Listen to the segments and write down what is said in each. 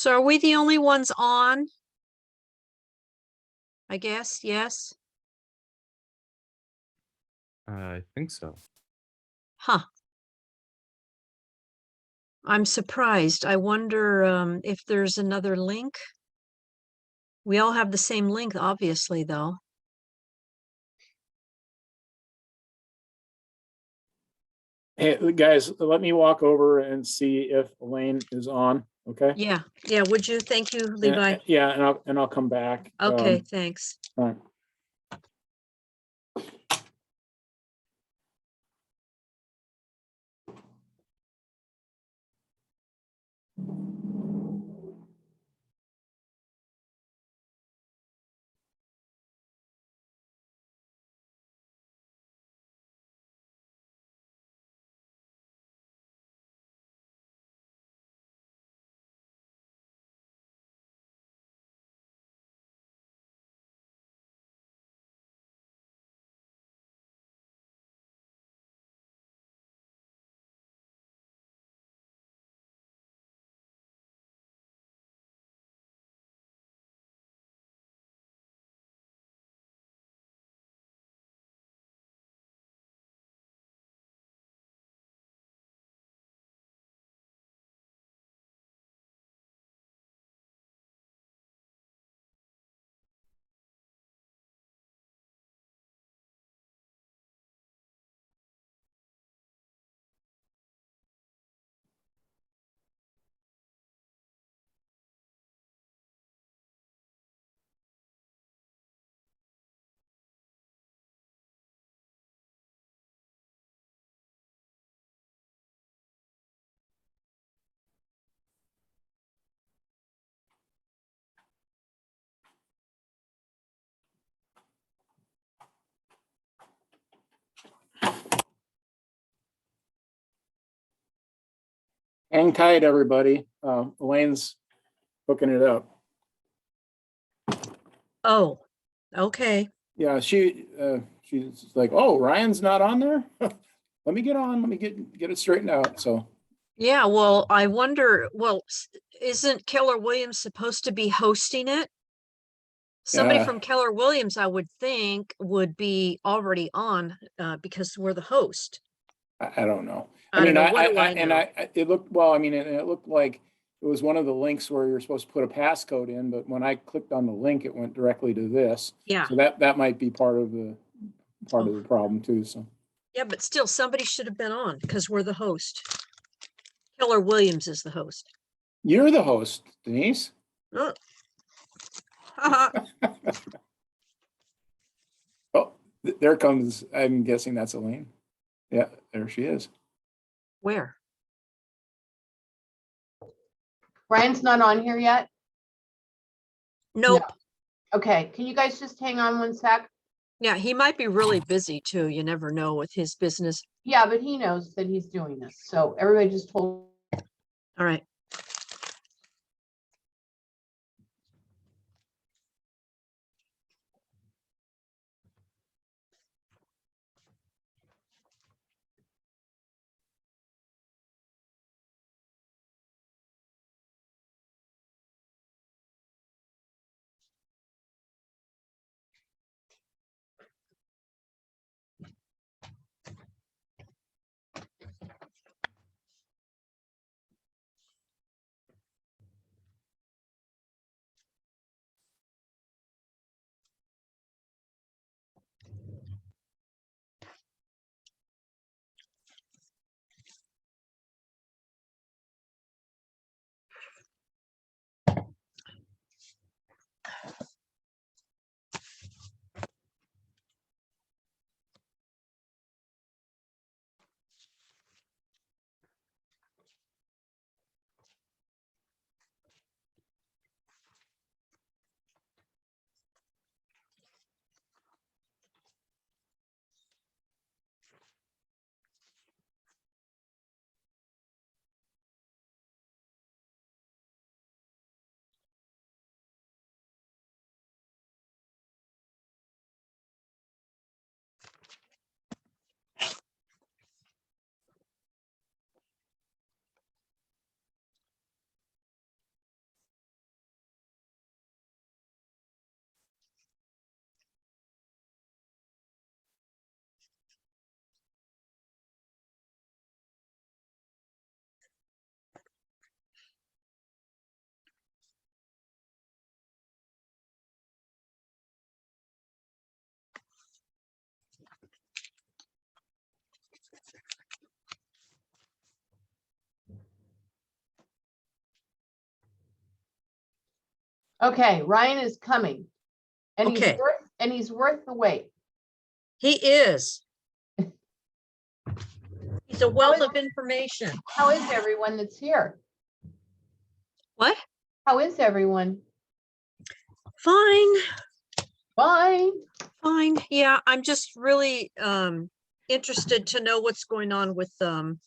So are we the only ones on? I guess, yes. I think so. Huh. I'm surprised. I wonder if there's another link. We all have the same link, obviously, though. Hey, guys, let me walk over and see if Elaine is on, okay? Yeah, yeah, would you? Thank you, Levi. Yeah, and I'll come back. Okay, thanks. All right. Hang tight, everybody. Elaine's hooking it up. Oh, okay. Yeah, she's like, oh, Ryan's not on there? Let me get on. Let me get it straightened out. So Yeah, well, I wonder, well, isn't Keller Williams supposed to be hosting it? Somebody Yeah. from Keller Williams, I would think, would be already on because we're the host. I don't know. I don't know. What do I know? It looked, well, I mean, it looked like it was one of the links where you're supposed to put a passcode in, but when I clicked on the link, it went directly to this. Yeah. So that might be part of the problem too. So Yeah, but still, somebody should have been on because we're the host. Keller Williams is the host. you're the host, Denise. Oh. Oh, there comes, I'm guessing that's Elaine. Yeah, there she is. Where? Brian's not on here yet? Nope. No. Okay, can you guys just hang on one sec? Yeah, he might be really busy too. You never know with his business. Yeah, but he knows that he's doing this. So everybody just hold. All right. Okay, Ryan is coming. And Okay. he's worth the wait. He is. He's a wealth of information. How is everyone that's here? What? How is everyone? Fine, Fine. fine. Yeah, I'm just really interested to know what's going on with the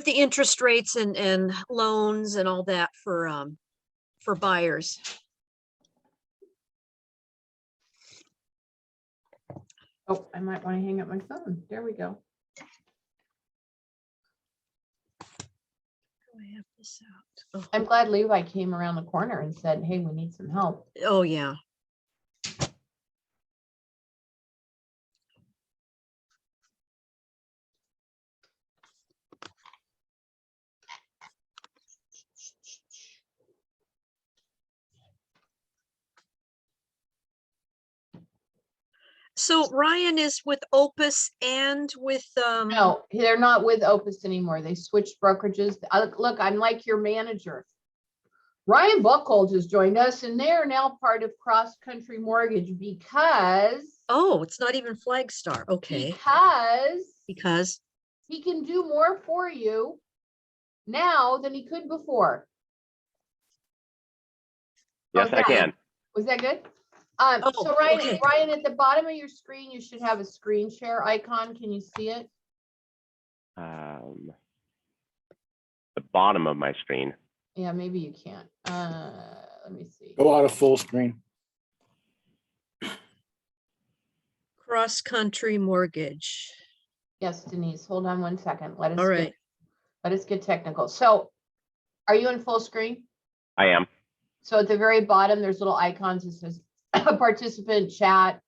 interest rates and loans and all that for buyers. Oh, I might want to hang up my phone. There we go. I have this out. I'm glad Levi came around the corner and said, hey, we need some help. Oh, yeah. So Ryan is with Opus and with No, they're not with Opus anymore. They switched brokerages. Look, I'm like your manager. Ryan Buckholdt has joined us and they are now part of Cross Country Mortgage because oh, it's not even Flagstar. Okay. Because he can do more for you now than he could before. Yes, I can. Was that good? Oh, So Ryan, okay. Ryan, at the bottom of your screen, you should have a screen share icon. Can you see it? The bottom of my screen. Yeah, maybe you can't. Let me see. Go out of full screen. Cross Country Mortgage. Yes, Denise, hold on one second. Let All right. us get technical. So are you in full screen? I am. So at the very bottom, there's little icons that says participant chat.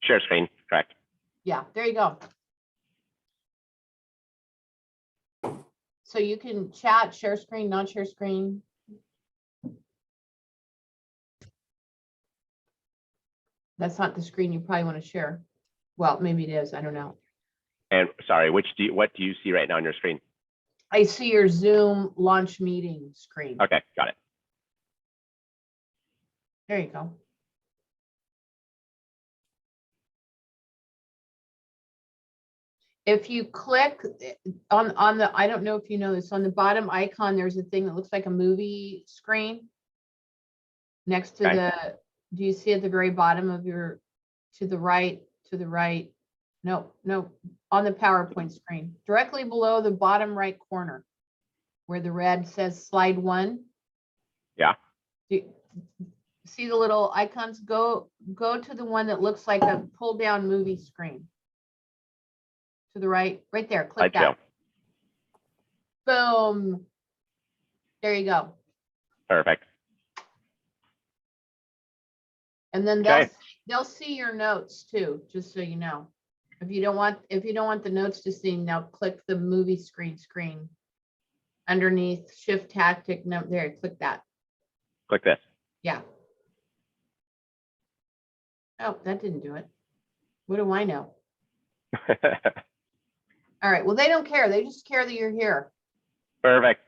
Share screen, correct. Yeah, there you go. So you can chat, share screen, not share screen. That's not the screen you probably want to share. Well, maybe it is. I don't know. And sorry, what do you see right now on your screen? I see your Zoom launch meeting screen. Okay, got it. There you go. If you click on the, I don't know if you know this, on the bottom icon, there's a thing that looks like a movie screen. Next to Okay. do you see at the very bottom of your, to the right? No, on the PowerPoint screen, directly below the bottom right corner, where the red says slide 1. Yeah. See the little icons? Go to the one that looks like a pull down movie screen. To the right there, click that. Boom. There you go. Perfect. And then Okay. they'll see your notes too, just so you know. If you don't want the notes to see, now click the movie screen underneath shift tactic. No, there, click that. Click this. Yeah. Oh, that didn't do it. What do I know? All right. Well, they don't care. They just care that you're here. Perfect.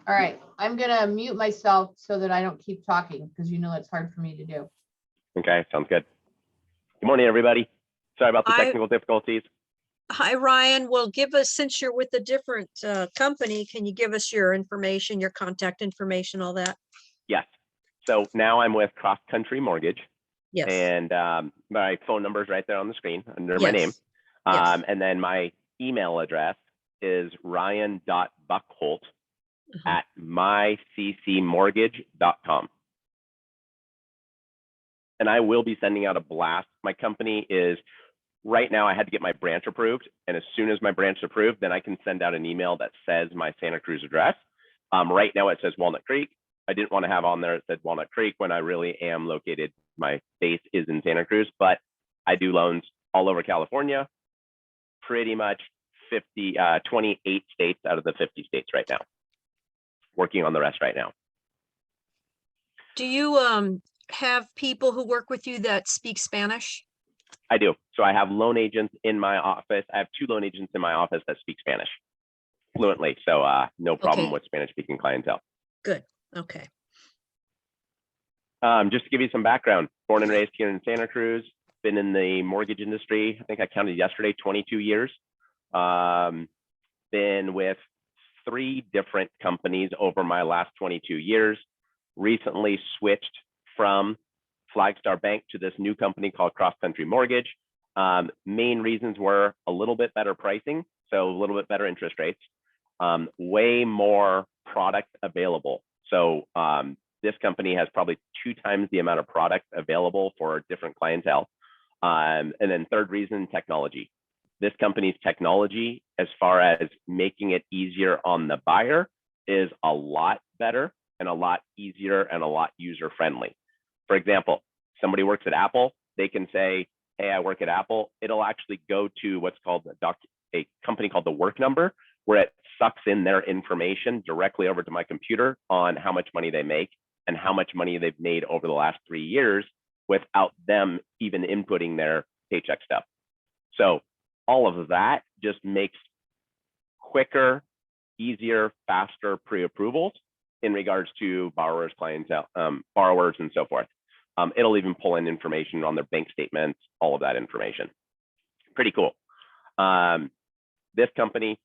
All right. I'm going to mute myself so that I don't keep talking because you know it's hard for me to do. Okay, sounds good. Good morning, everybody. Sorry about the Hi. technical difficulties. Hi, Ryan. Well, give us, since you're with a different company, can you give us your information, your contact information, all that? Yes. So now I'm with Cross Country Mortgage. Yes. And my phone number is right there on the screen under my Yes. name. Yes. And then my email address is ryan.buckholdt at myccmortgage.com. And I will be sending out a blast. My company is, right now I had to get my branch approved. And as soon as my branch is approved, then I can send out an email that says my Santa Cruz address. Right now it says Walnut Creek. I didn't want to have on there, it said Walnut Creek when I really am located. My base is in Santa Cruz, but I do loans all over California, pretty much 28 states out of the 50 states right now, working on the rest right now. Do you have people who work with you that speak Spanish? I do. So I have loan agents in my office. I have 2 loan agents in my office that speak Spanish fluently. So no problem Okay. with Spanish speaking clientele. Good. Okay. Just to give you some background, born and raised here in Santa Cruz, been in the mortgage industry, I think I counted yesterday, 22 years. Been with 3 different companies over my last 22 years. Recently switched from Flagstar Bank to this new company called Cross Country Mortgage. Main reasons were a little bit better pricing, so a little bit better interest rates, way more product available. So this company has probably 2 times the amount of product available for different clientele. And then third reason, technology. This company's technology, as far as making it easier on the buyer, is a lot better and a lot easier and a lot user friendly. For example, somebody works at Apple, they can say, hey, I work at Apple. It'll actually go to what's called a company called the work number, where it sucks in their information directly over to my computer on how much money they make and how much money they've made over the last 3 years without them even inputting their paycheck stuff. So all of that just makes quicker, easier, faster pre-approvals in regards to borrowers, clientele, borrowers, and so forth. It'll even pull in information on their bank statements, all of that information. Pretty cool. This company,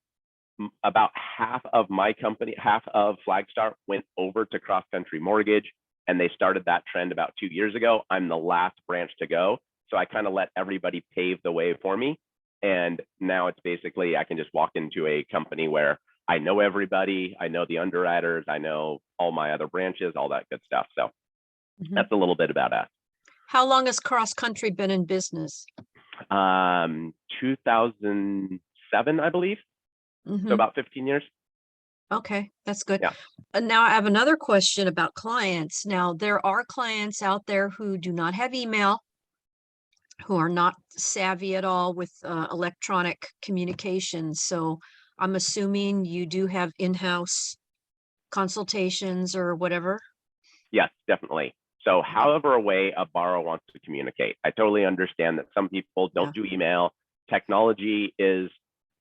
about half of my company, half of Flagstar went over to Cross Country Mortgage, and they started that trend about 2 years ago. I'm the last branch to go. So I kind of let everybody pave the way for me. And now it's basically, I can just walk into a company where I know everybody, I know the underwriters, I know all my other branches, all that good stuff. So that's a little bit about us. How long has Cross Country been in business? 2007, I believe. So Mhm. about 15 years. Okay, that's good. Yeah. And now I have another question about clients. Now, there are clients out there who do not have email, who are not savvy at all with electronic communications. So I'm assuming you do have in-house consultations or whatever. Yes, definitely. So however way a borrower wants to communicate, I totally understand that some people don't do email. Technology is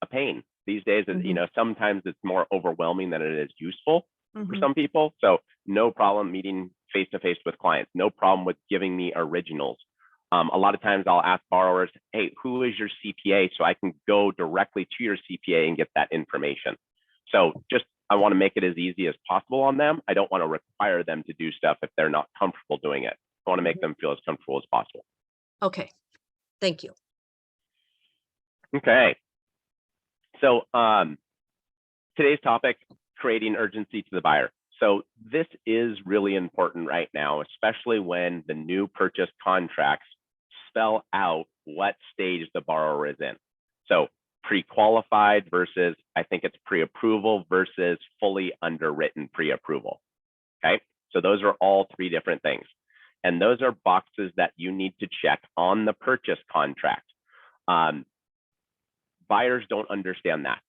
a pain these days. You know, sometimes it's more overwhelming than it is useful for some people. So no problem meeting face-to-face with clients. No problem with giving me originals. A lot of times I'll ask borrowers, hey, who is your CPA? So I can go directly to your CPA and get that information. So just, I want to make it as easy as possible on them. I don't want to require them to do stuff if they're not comfortable doing it. I want to make them feel as comfortable as possible. Okay, thank you. Okay. So today's topic, creating urgency to the buyer. So this is really important right now, especially when the new purchase contracts spell out what stage the borrower is in. So pre-qualified versus, I think it's pre-approval versus fully underwritten pre-approval. Okay, so those are all 3 different things. And those are boxes that you need to check on the purchase contract. Buyers don't understand that.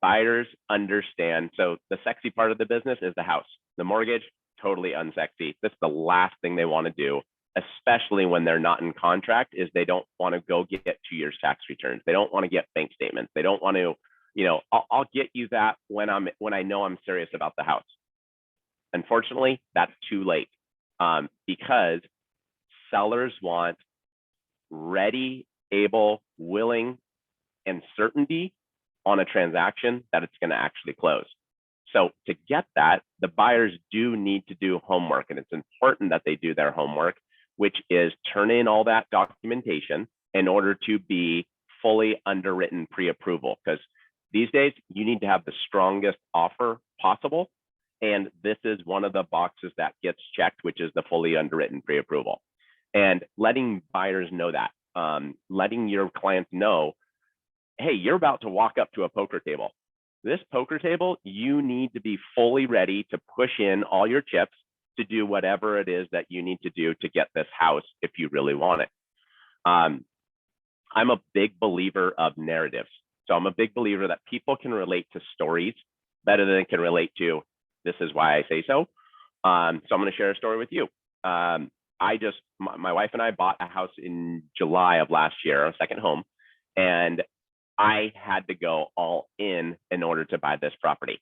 Buyers understand. So the sexy part of the business is the house. The mortgage, totally unsexy. That's the last thing they want to do, especially when they're not in contract, is they don't want to go get 2 years tax returns. They don't want to get bank statements. They don't want to, you know, I'll get you that when I know I'm serious about the house. Unfortunately, that's too late because sellers want ready, able, willing, and certainty on a transaction that it's going to actually close. So to get that, the buyers do need to do homework, and it's important that they do their homework, which is turn in all that documentation in order to be fully underwritten pre-approval. Because these days you need to have the strongest offer possible. And this is one of the boxes that gets checked, which is the fully underwritten pre-approval. And letting buyers know that, letting your clients know, hey, you're about to walk up to a poker table. This poker table, you need to be fully ready to push in all your chips to do whatever it is that you need to do to get this house if you really want it. I'm a big believer of narratives. So I'm a big believer that people can relate to stories better than they can relate to, this is why I say so. So I'm going to share a story with you. My wife and I bought a house in July of last year, a second home, and I had to go all in order to buy this property.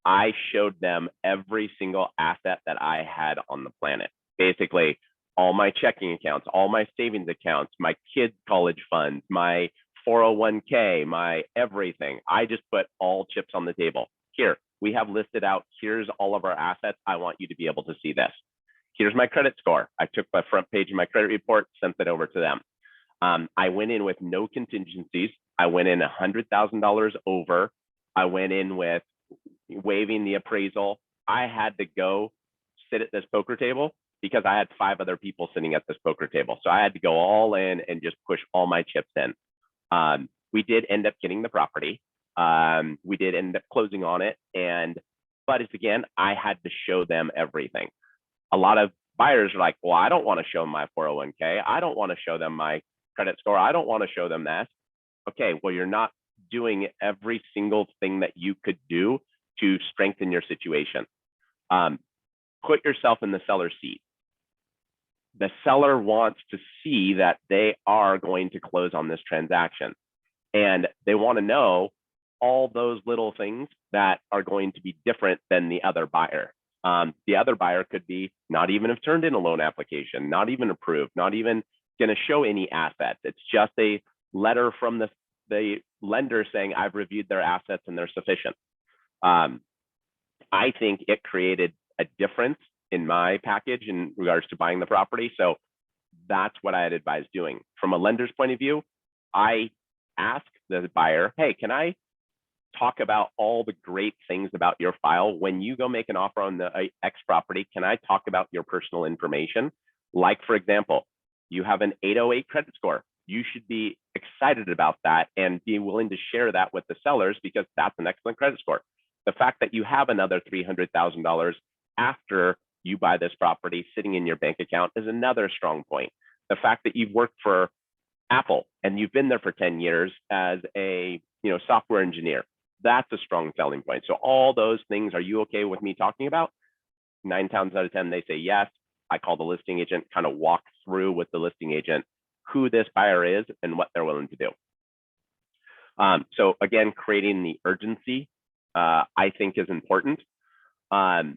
I showed them every single asset that I had on the planet. basically all my checking accounts, all my savings accounts, my kids' college funds, my 401k, my everything. I just put all chips on the table. Here, we have listed out, here's all of our assets. I want you to be able to see this. Here's my credit score. I took the front page of my credit report, sent it over to them. I went in with no contingencies. I went in $100,000 over. I went in with waiving the appraisal. I had to go sit at this poker table because I had 5 other people sitting at this poker table. So I had to go all in and just push all my chips in. We did end up getting the property. We did end up closing on it. But it's again, I had to show them everything. A lot of buyers are like, well, I don't want to show them my 401k. I don't want to show them my credit score. I don't want to show them that. Okay, well, you're not doing every single thing that you could do to strengthen your situation. Put yourself in the seller's seat. The seller wants to see that they are going to close on this transaction. And they want to know all those little things that are going to be different than the other buyer. The other buyer could be not even have turned in a loan application, not even approved, not even going to show any assets. It's just a letter from the lender saying, I've reviewed their assets and they're sufficient. I think it created a difference in my package in regards to buying the property. So that's what I'd advise doing. From a lender's point of view, I ask the buyer, hey, can I talk about all the great things about your file? When you go make an offer on the X property, can I talk about your personal information? Like, for example, you have an 808 credit score. You should be excited about that and be willing to share that with the sellers because that's an excellent credit score. The fact that you have another $300,000 after you buy this property sitting in your bank account is another strong point. The fact that you've worked for Apple and you've been there for 10 years as a software engineer, that's a strong selling point. So all those things, are you okay with me talking about? 9 times out of 10, they say yes. I call the listing agent, kind of walk through with the listing agent who this buyer is and what they're willing to do. So again, creating the urgency, I think is important. Let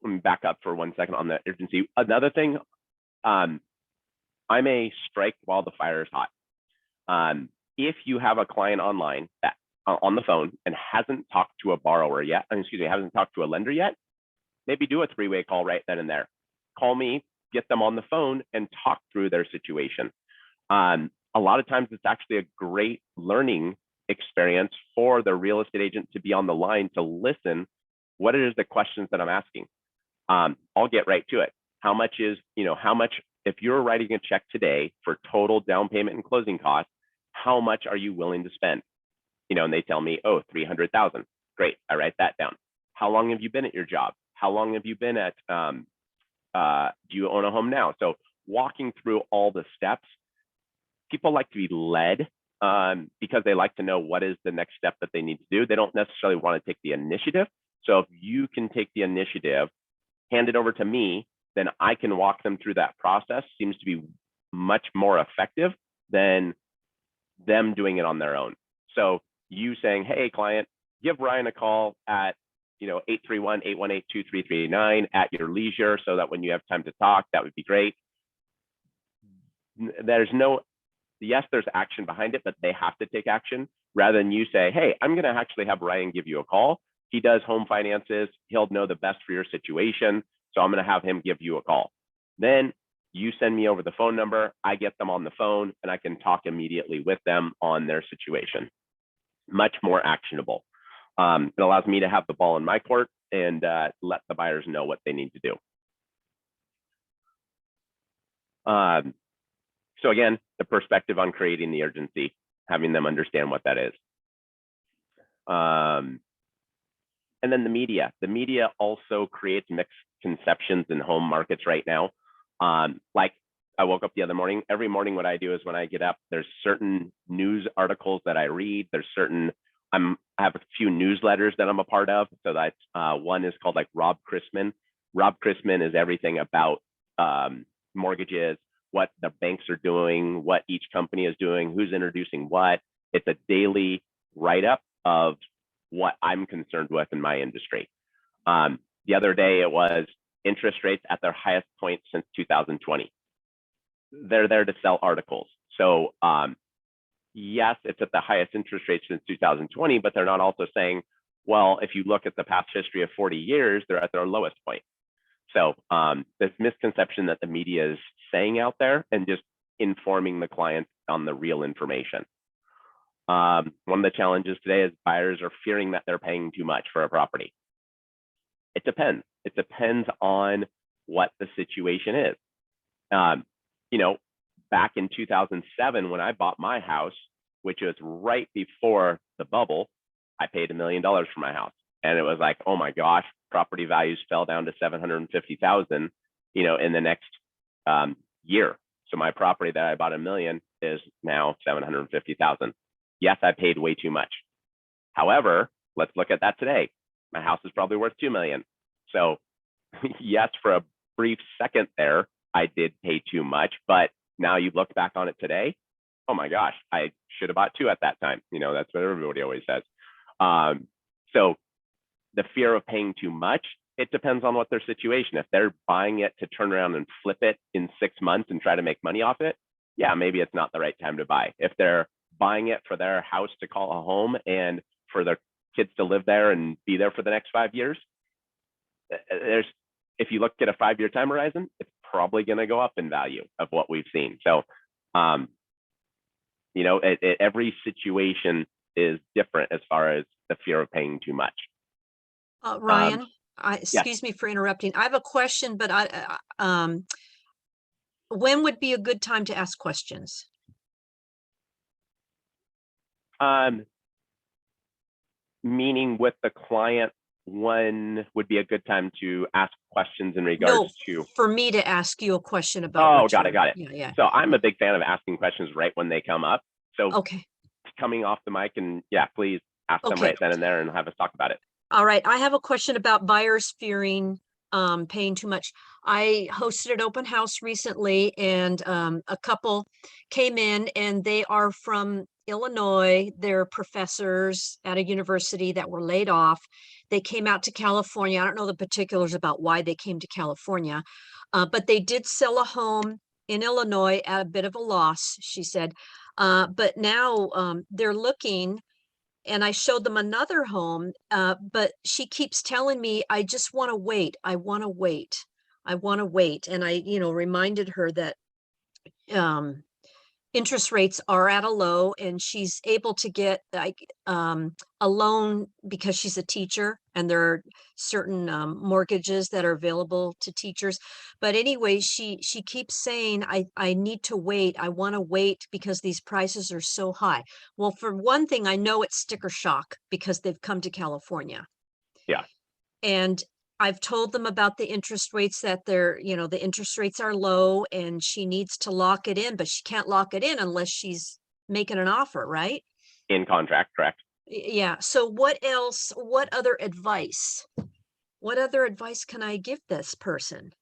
me back up for 1 second on the urgency. Another thing, I'm a strike while the fire is hot. If you have a client online that on the phone and hasn't talked to a borrower yet, hasn't talked to a lender yet, maybe do a 3-way call right then and there. Call me, get them on the phone and talk through their situation. A lot of times it's actually a great learning experience for the real estate agent to be on the line to listen. What is the questions that I'm asking? I'll get right to it. How much, if you're writing a check today for total down payment and closing costs, how much are you willing to spend? And they tell me, oh, 300,000. Great, I write that down. How long have you been at your job? How long have you been at, do you own a home now? So walking through all the steps, people like to be led because they like to know what is the next step that they need to do. They don't necessarily want to take the initiative. So if you can take the initiative, hand it over to me, then I can walk them through that process. Seems to be much more effective than them doing it on their own. So you saying, hey, client, give Ryan a call at 831-818-2339 at your leisure so that when you have time to talk, that would be great. There's action behind it, but they have to take action rather than you say, hey, I'm going to actually have Ryan give you a call. He does home finances. He'll know the best for your situation. So I'm going to have him give you a call. Then you send me over the phone number. I get them on the phone and I can talk immediately with them on their situation. Much more actionable. It allows me to have the ball in my court and let the buyers know what they need to do. So again, the perspective on creating the urgency, having them understand what that is. And then the media. The media also creates mixed conceptions in home markets right now. Like I woke up the other morning. Every morning what I do is when I get up, there's certain news articles that I read. There's certain, I have a few newsletters that I'm a part of. So that's one is called like Rob Chrisman. Rob Chrisman is everything about mortgages, what the banks are doing, what each company is doing, who's introducing what. It's a daily write-up of what I'm concerned with in my industry. The other day it was interest rates at their highest point since 2020. They're there to sell articles. So yes, it's at the highest interest rate since 2020, but they're not also saying, well, if you look at the past history of 40 years, they're at their lowest point. So this misconception that the media is saying out there and just informing the client on the real information. One of the challenges today is buyers are fearing that they're paying too much for a property. It depends. It depends on what the situation is. You know, back in 2007, when I bought my house, which was right before the bubble, I paid $1 million for my house. And it was like, oh my gosh, property values fell down to 750,000, you know, in the next year. So my property that I bought $1 million is now 750,000. Yes, I paid way too much. However, let's look at that today. My house is probably worth 2 million. So yes, for a brief second there, I did pay too much, but now you look back on it today, oh my gosh, I should have bought 2 at that time. You know, that's what everybody always says. So the fear of paying too much, it depends on what their situation. If they're buying it to turn around and flip it in 6 months and try to make money off it, yeah, maybe it's not the right time to buy. If they're buying it for their house to call a home and for their kids to live there and be there for the next 5 years, if you look at a 5-year time horizon, it's probably going to go up in value of what we've seen. So, you know, every situation is different as far as the fear of paying too much. Ryan, excuse me for interrupting. I have a question, but when would be a good time to ask questions? Meaning with the client, when would be a good time to ask questions in regards to? For me to ask you a question about. Oh, got it. Yeah. So I'm a big fan of asking questions right when they come up. So Okay. coming off the mic and yeah, please ask them right then and there and have us talk about it. All right. I have a question about buyers fearing paying too much. I hosted an open house recently, and a couple came in, and they are from Illinois. They're professors at a university that were laid off. They came out to California. I don't know the particulars about why they came to California, but they did sell a home in Illinois at a bit of a loss, she said. But now they're looking, and I showed them another home, but she keeps telling me, I just want to wait. I want to wait. I want to wait. And I, reminded her that interest rates are at a low, and she's able to get like a loan because she's a teacher, and there are certain mortgages that are available to teachers. But anyway, she keeps saying, I need to wait. I want to wait because these prices are so high. Well, for one thing, I know it's sticker shock because they've come to California. Yeah. And I've told them about the interest rates, that the interest rates are low, and she needs to lock it in, but she can't lock it in unless she's making an offer, right? In contract, correct. Yeah. So what else, what other advice can I give this person?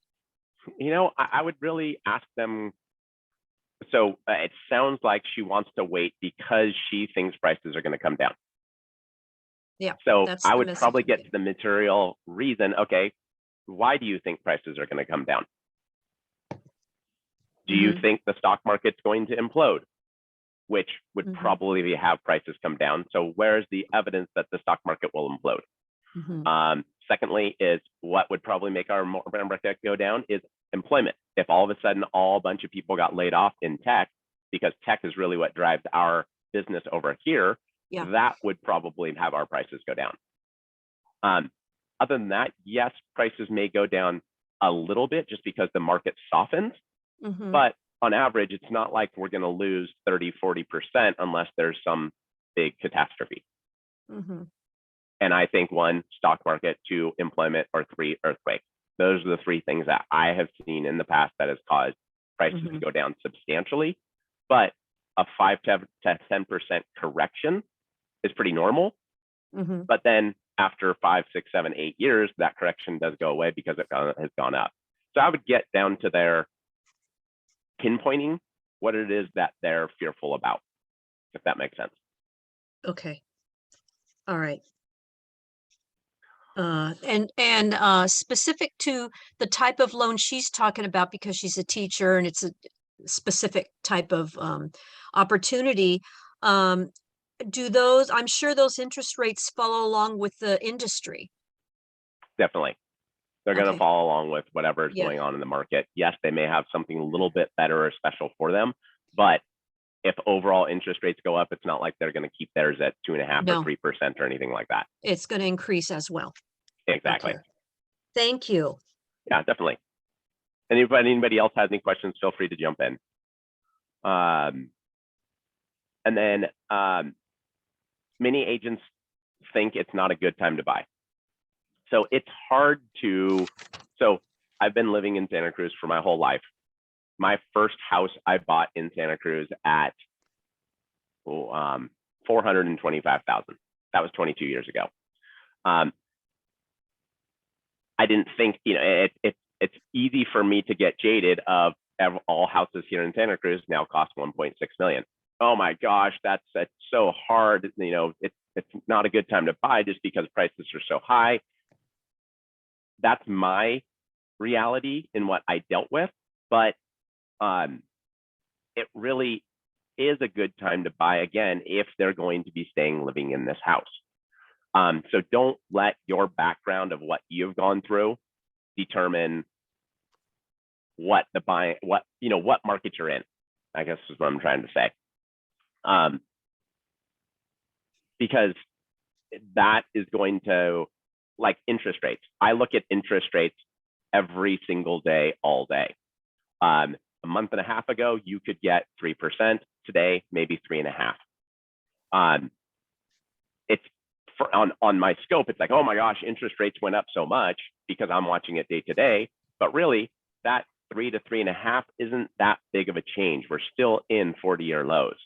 I would really ask them. So it sounds like she wants to wait because she thinks prices are going to come down. Yeah. So that's I the would message probably I'm get getting. to the material reason. Okay, why do you think prices are going to come down? Do you think the stock market's going to implode? Which would probably have prices come down. So where's the evidence that the stock market will implode? Secondly, is what would probably make our market go down is employment. If all of a sudden a bunch of people got laid off in tech, because tech is really what drives our business over here, Yeah. that would probably have our prices go down. Other than that, yes, prices may go down a little bit just because the market softens, but on average, it's not like we're going to lose 30-40% unless there's some big catastrophe. And I think 1, stock market, 2, employment, or 3, earthquake. Those are the 3 things that I have seen in the past that has caused prices to go down substantially. But a 5 to 10% correction is pretty normal. But then after 5, 6, 7, 8 years, that correction does go away because it has gone up. So I would get down to their pinpointing what it is that they're fearful about, if that makes sense. Okay. All right. Specific to the type of loan she's talking about, because she's a teacher and it's a specific type of opportunity. I'm sure those interest rates follow along with the industry. Definitely. They're going to Okay. follow along with whatever is Yeah. going on in the market. Yes, they may have something a little bit better or special for them, but if overall interest rates go up, it's not like they're going to keep theirs at 2.5% No. or 3% or anything like that. It's going to increase as well. Exactly. Okay. Thank you. Yeah, definitely. Anybody else has any questions, feel free to jump in. And then many agents think it's not a good time to buy. So it's hard to, so I've been living in Santa Cruz for my whole life. My first house I bought in Santa Cruz at $425,000. That was 22 years ago. I didn't think, it's easy for me to get jaded of all houses here in Santa Cruz now cost 1.6 million. Oh my gosh, that's so hard. It's not a good time to buy just because prices are so high. That's my reality in what I dealt with, but it really is a good time to buy again if they're going to be living in this house. So don't let your background of what you've gone through determine what market you're in, I guess is what I'm trying to say. Because that is going to, like interest rates. I look at interest rates every single day, all day. A month and a half ago, you could get 3%. Today, maybe 3.5%. It's on my scope. It's like, oh my gosh, interest rates went up so much because I'm watching it day to day. But really, that 3 to 3.5 isn't that big of a change. We're still in 40-year lows.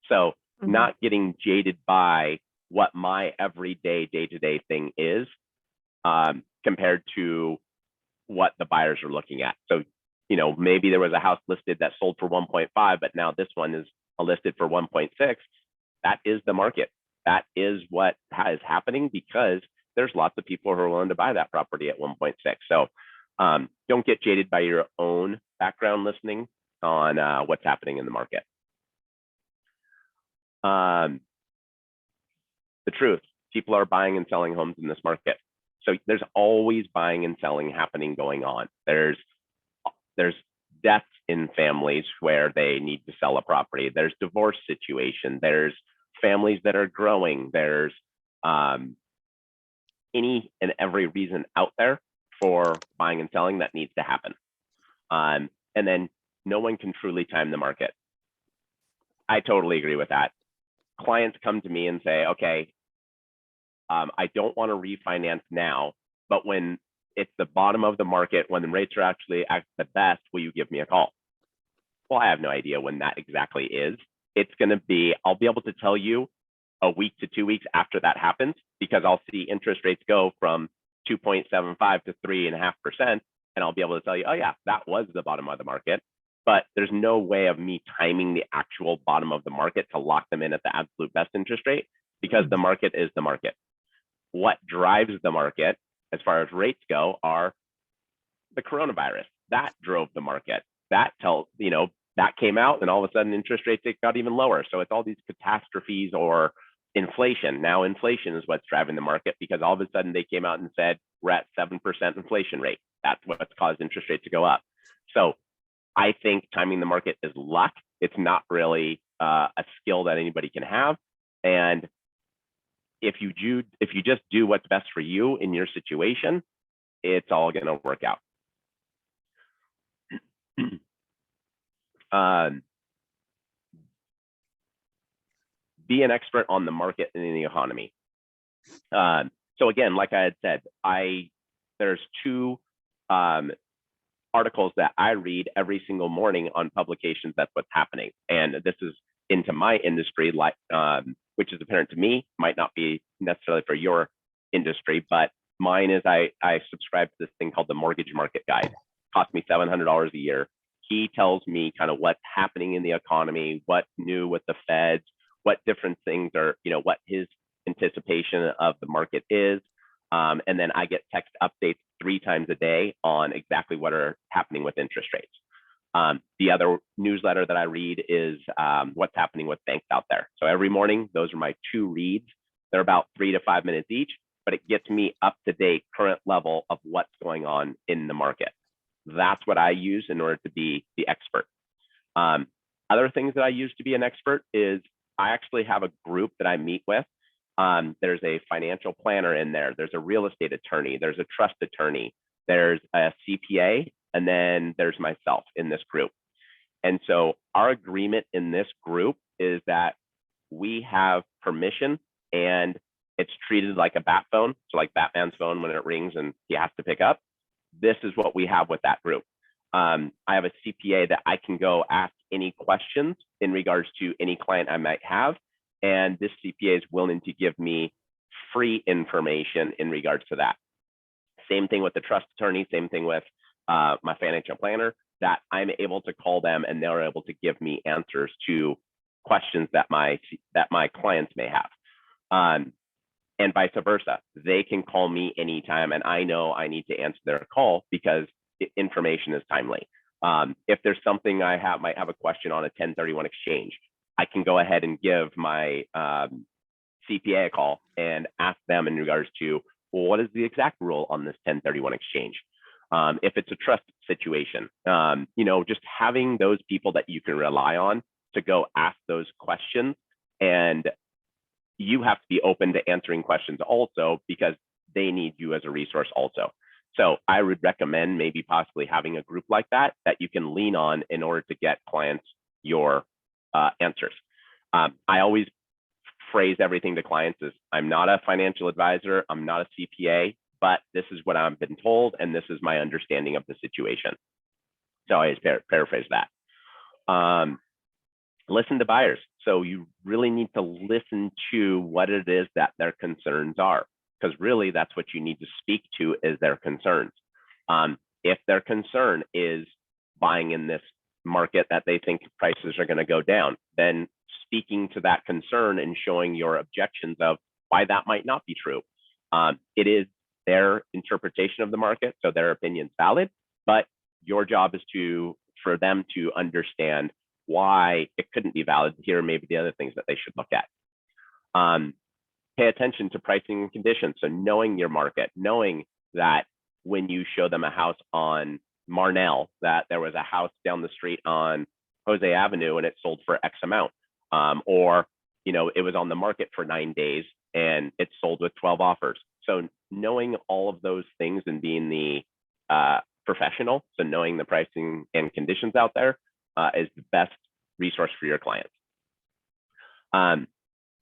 So not getting jaded by what my everyday, day-to-day thing is compared to what the buyers are looking at. So, maybe there was a house listed that sold for 1.5, but now this one is listed for 1.6. That is the market. That is what is happening because there's lots of people who are willing to buy that property at 1.6. So don't get jaded by your own background listening on what's happening in the market. The truth, people are buying and selling homes in this market. So there's always buying and selling happening going on. There's deaths in families where they need to sell a property. There's divorce situation. There's families that are growing. There's any and every reason out there for buying and selling that needs to happen. And then no one can truly time the market. I totally agree with that. Clients come to me and say, okay, I don't want to refinance now, but when it's the bottom of the market, when the rates are actually at the best, will you give me a call? Well, I have no idea when that exactly is. It's going to be, I'll be able to tell you a week to 2 weeks after that happens, because I'll see interest rates go from 2.75 to 3.5%. And I'll be able to tell you, oh yeah, that was the bottom of the market. But there's no way of me timing the actual bottom of the market to lock them in at the absolute best interest rate, because the market is the market. What drives the market as far as rates go are the coronavirus. That drove the market. That came out, and all of a sudden interest rates got even lower. So it's all these catastrophes or inflation. Now inflation is what's driving the market, because all of a sudden they came out and said we're at 7% inflation rate. That's what's caused interest rates to go up. So I think timing the market is luck. It's not really a skill that anybody can have. And if you just do what's best for you in your situation, it's all going to work out. Be an expert on the market and in the economy. So again, like I had said, there's two articles that I read every single morning on publications. That's what's happening. And this is into my industry, like which is apparent to me, might not be necessarily for your industry, but mine is I subscribe to this thing called the Mortgage Market Guide. It costs me $700 a year. He tells me kind of what's happening in the economy, what's new with the feds, what different things are, what his anticipation of the market is. And then I get text updates 3 times a day on exactly what are happening with interest rates. The other newsletter that I read is what's happening with banks out there. So every morning, those are my 2 reads. They're about 3 to 5 minutes each, but it gets me up to date, current level of what's going on in the market. That's what I use in order to be the expert. Other things that I use to be an expert is I actually have a group that I meet with. There's a financial planner in there. There's a real estate attorney. There's a trust attorney. There's a CPA, and then there's myself in this group. And so our agreement in this group is that we have permission, and it's treated like a bat phone. So like Batman's phone when it rings and he has to pick up. This is what we have with that group. I have a CPA that I can go ask any questions in regards to any client I might have. And this CPA is willing to give me free information in regards to that. Same thing with the trust attorney, same thing with my financial planner, that I'm able to call them and they're able to give me answers to questions that my clients may have. And vice versa. They can call me anytime and I know I need to answer their call because information is timely. If there's something I might have a question on a 1031 exchange, I can go ahead and give my CPA a call and ask them in regards to, well, what is the exact rule on this 1031 exchange? If it's a trust situation, just having those people that you can rely on to go ask those questions, and you have to be open to answering questions also because they need you as a resource also. So I would recommend maybe possibly having a group like that you can lean on in order to get clients your answers. I always phrase everything to clients as, I'm not a financial advisor, I'm not a CPA, but this is what I've been told, and this is my understanding of the situation. So I always paraphrase that. Listen to buyers. So you really need to listen to what it is that their concerns are, because really that's what you need to speak to is their concerns. If their concern is buying in this market that they think prices are going to go down, then speaking to that concern and showing your objections of why that might not be true. It is their interpretation of the market, so their opinion's valid, but your job is for them to understand why it couldn't be valid. Here are maybe the other things that they should look at. Pay attention to pricing and conditions. So knowing your market, knowing that when you show them a house on Marnell, that there was a house down the street on Jose Avenue and it sold for X amount, or it was on the market for 9 days and it sold with 12 offers. So knowing all of those things and being the professional, so knowing the pricing and conditions out there is the best resource for your clients. I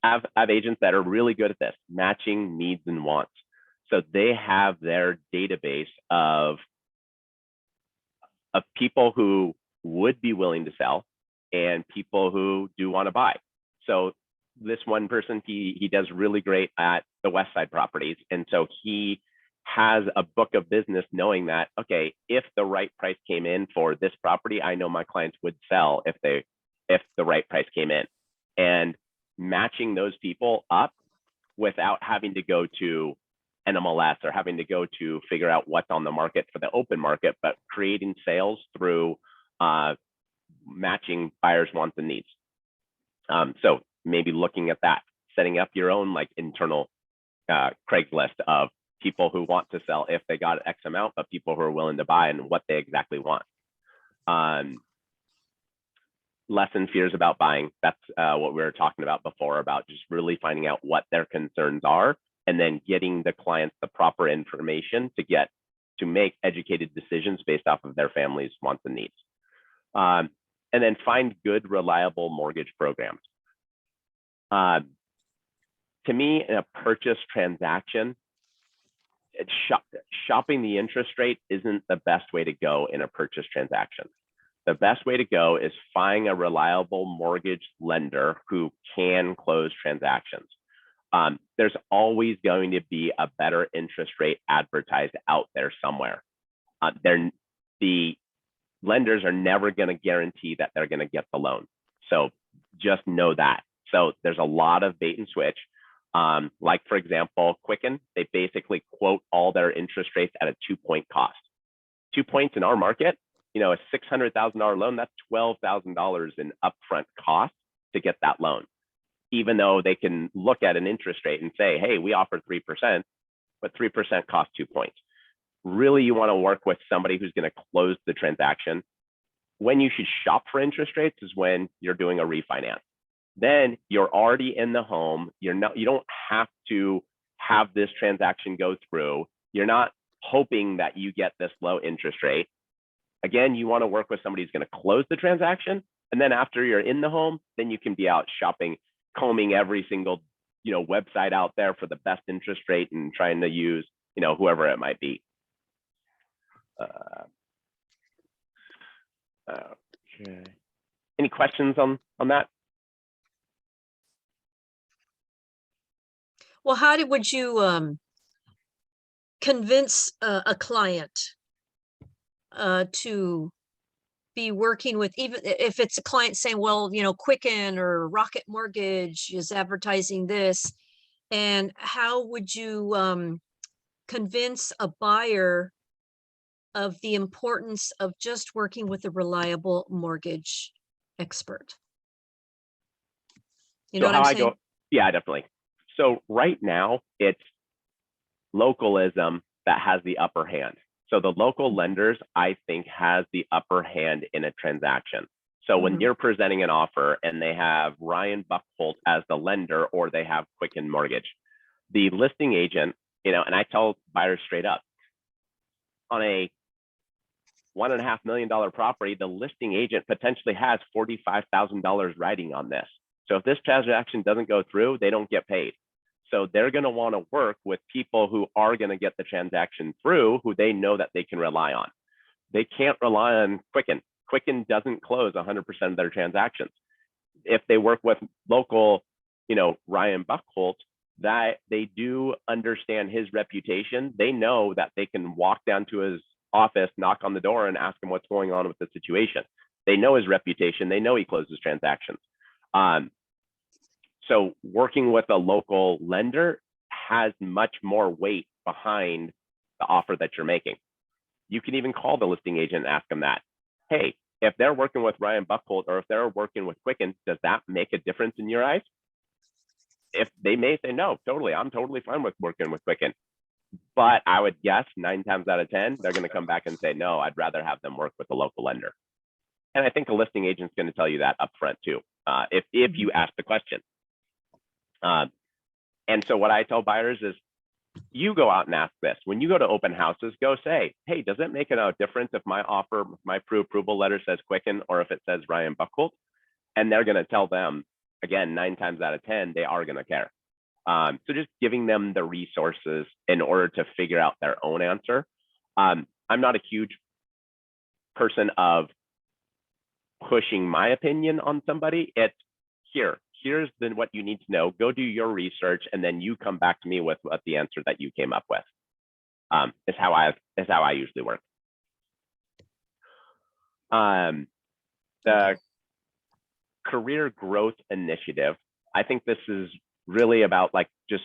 have agents that are really good at this, matching needs and wants. So they have their database of people who would be willing to sell and people who do want to buy. So this one person, he does really great at the West Side properties. And so he has a book of business knowing that, okay, if the right price came in for this property, I know my clients would sell if the right price came in. And matching those people up without having to go to NMLS or having to go to figure out what's on the market for the open market, but creating sales through matching buyers' wants and needs. So maybe looking at that, setting up your own internal Craigslist of people who want to sell if they got X amount, but people who are willing to buy and what they exactly want. Lessen fears about buying. That's what we were talking about before, about just really finding out what their concerns are and then getting the clients the proper information to make educated decisions based off of their family's wants and needs. And then find good, reliable mortgage programs. To me, in a purchase transaction, shopping the interest rate isn't the best way to go in a purchase transaction. The best way to go is find a reliable mortgage lender who can close transactions. There's always going to be a better interest rate advertised out there somewhere. The lenders are never going to guarantee that they're going to get the loan. So just know that. So there's a lot of bait and switch. Like for example, Quicken, they basically quote all their interest rates at a 2-point cost. 2 points in our market, you know, a $600,000 loan, that's $12,000 in upfront cost to get that loan. Even though they can look at an interest rate and say, hey, we offer 3%, but 3% costs 2 points. Really, you want to work with somebody who's going to close the transaction. When you should shop for interest rates is when you're doing a refinance. Then you're already in the home. You don't have to have this transaction go through. You're not hoping that you get this low interest rate. Again, you want to work with somebody who's going to close the transaction. And then after you're in the home, then you can be out shopping, combing every single, you know, website out there for the best interest rate and trying to use, you know, whoever it might be. Okay. Any questions on that? Well, would you convince a client to be working with, even if it's a client saying, well, you know, Quicken or Rocket Mortgage is advertising this, and how would you convince a buyer of the importance of just working with a reliable mortgage expert? You know what I'm saying? Yeah, definitely. So right now it's localism that has the upper hand. So the local lenders, I think, has the upper hand in a transaction. So when you're presenting an offer and they have Ryan Buckholdt as the lender, or they have Quicken Mortgage, the listing agent, you know, and I tell buyers straight up, on a $1.5 million property, the listing agent potentially has $45,000 riding on this. So if this transaction doesn't go through, they don't get paid. So they're going to want to work with people who are going to get the transaction through, who they know that they can rely on. They can't rely on Quicken. Quicken doesn't close 100% of their transactions. If they work with local, you know, Ryan Buckholdt, that they do understand his reputation. They know that they can walk down to his office, knock on the door, and ask him what's going on with the situation. They know his reputation. They know he closes transactions. So working with a local lender has much more weight behind the offer that you're making. You can even call the listing agent and ask them that, hey, if they're working with Ryan Buckholdt or if they're working with Quicken, does that make a difference in your eyes? If they may say, no, totally, I'm totally fine with working with Quicken. But I would guess 9 times out of 10, they're going to come back and say, no, I'd rather have them work with a local lender. And I think a listing agent's going to tell you that upfront too, if you ask the question. And so what I tell buyers is, you go out and ask this. When you go to open houses, go say, hey, does it make a difference if my offer, my pre-approval letter says Quicken or if it says Ryan Buckholdt? And they're going to tell them, again, 9 times out of 10, they are going to care. So just giving them the resources in order to figure out their own answer. I'm not a huge person of pushing my opinion on somebody. It's here's what you need to know. Go do your research, and then you come back to me with what the answer that you came up with. Is how I usually work. The career growth initiative, I think this is really about like just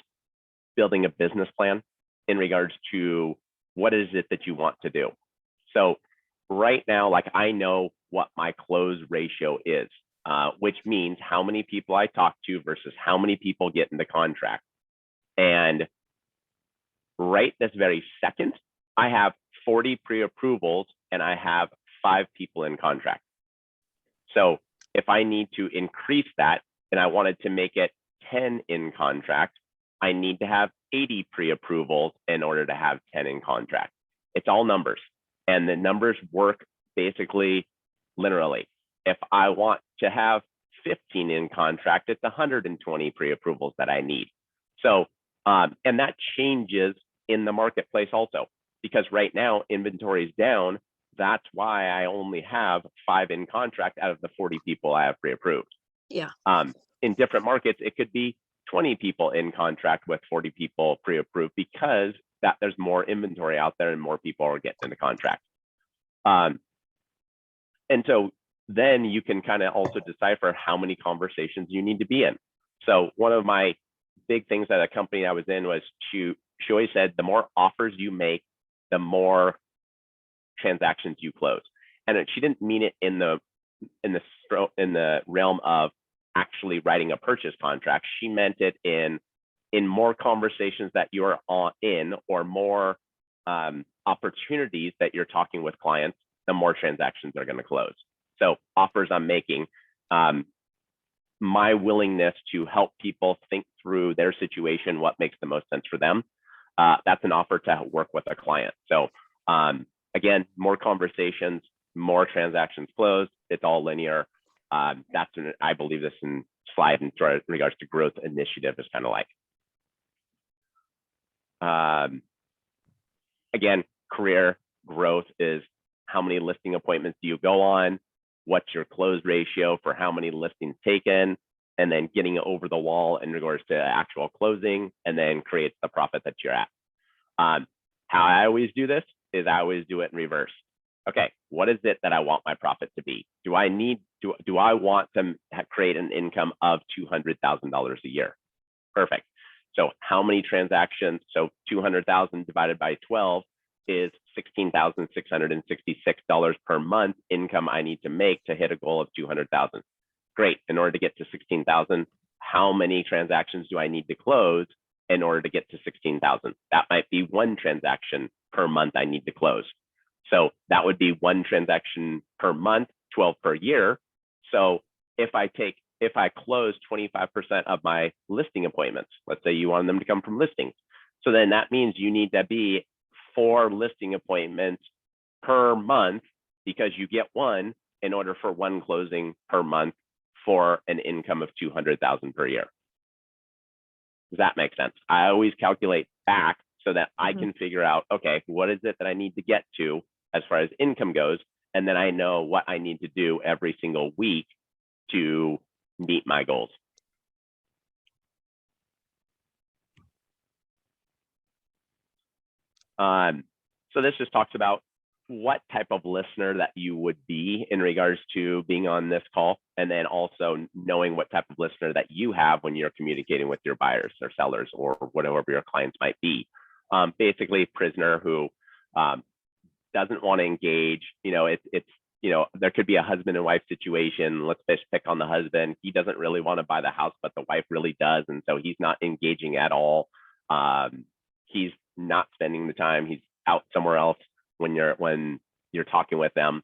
building a business plan in regards to what is it that you want to do. So right now, like I know what my close ratio is, which means how many people I talk to versus how many people get into contract. And right this very second, I have 40 pre-approvals and I have 5 people in contract. So if I need to increase that and I wanted to make it 10 in contract, I need to have 80 pre-approvals in order to have 10 in contract. It's all numbers, and the numbers work basically linearly. If I want to have 15 in contract, it's 120 pre-approvals that I need. So, and that changes in the marketplace also, because right now inventory is down. That's why I only have 5 in contract out of the 40 people I have pre-approved. Yeah. In different markets, it could be 20 people in contract with 40 people pre-approved, because that there's more inventory out there and more people are getting into contract. And so then you can kind of also decipher how many conversations you need to be in. So one of my big things that a company I was in was she always said, the more offers you make, the more transactions you close. And she didn't mean it in the realm of actually writing a purchase contract. She meant it in more conversations that you're in, or more opportunities that you're talking with clients, the more transactions are going to close. So offers I'm making, my willingness to help people think through their situation, what makes the most sense for them, that's an offer to work with a client. So again, more conversations, more transactions closed. It's all linear. That's what I believe this in slide in regards to growth initiative is kind of like. Again, career growth is how many listing appointments do you go on? What's your close ratio for how many listings taken? And then getting it over the wall in regards to actual closing, and then creates the profit that you're at. How I always do this is I always do it in reverse. Okay, what is it that I want my profit to be? Do I want to create an income of $200,000 a year? Perfect. So how many transactions? So 200,000 divided by 12 is $16,666 per month income I need to make to hit a goal of 200,000. Great. In order to get to 16,000, how many transactions do I need to close in order to get to 16,000? That might be one transaction per month I need to close. So that would be one transaction per month, 12 per year. So if I close 25% of my listing appointments, let's say you want them to come from listings. So then that means you need to be 4 listing appointments per month, because you get one in order for one closing per month for an income of 200,000 per year. Does that make sense? I always calculate back so that I can figure out, okay, what is it that I need to get to as far as income goes? And then I know what I need to do every single week to meet my goals. So this just talks about what type of listener that you would be in regards to being on this call, and then also knowing what type of listener that you have when you're communicating with your buyers or sellers or whatever your clients might be. Basically, prisoner who doesn't want to engage. It's there could be a husband and wife situation. Let's pick on the husband. He doesn't really want to buy the house, but the wife really does, and so he's not engaging at all. He's not spending the time. He's out somewhere else when you're talking with them.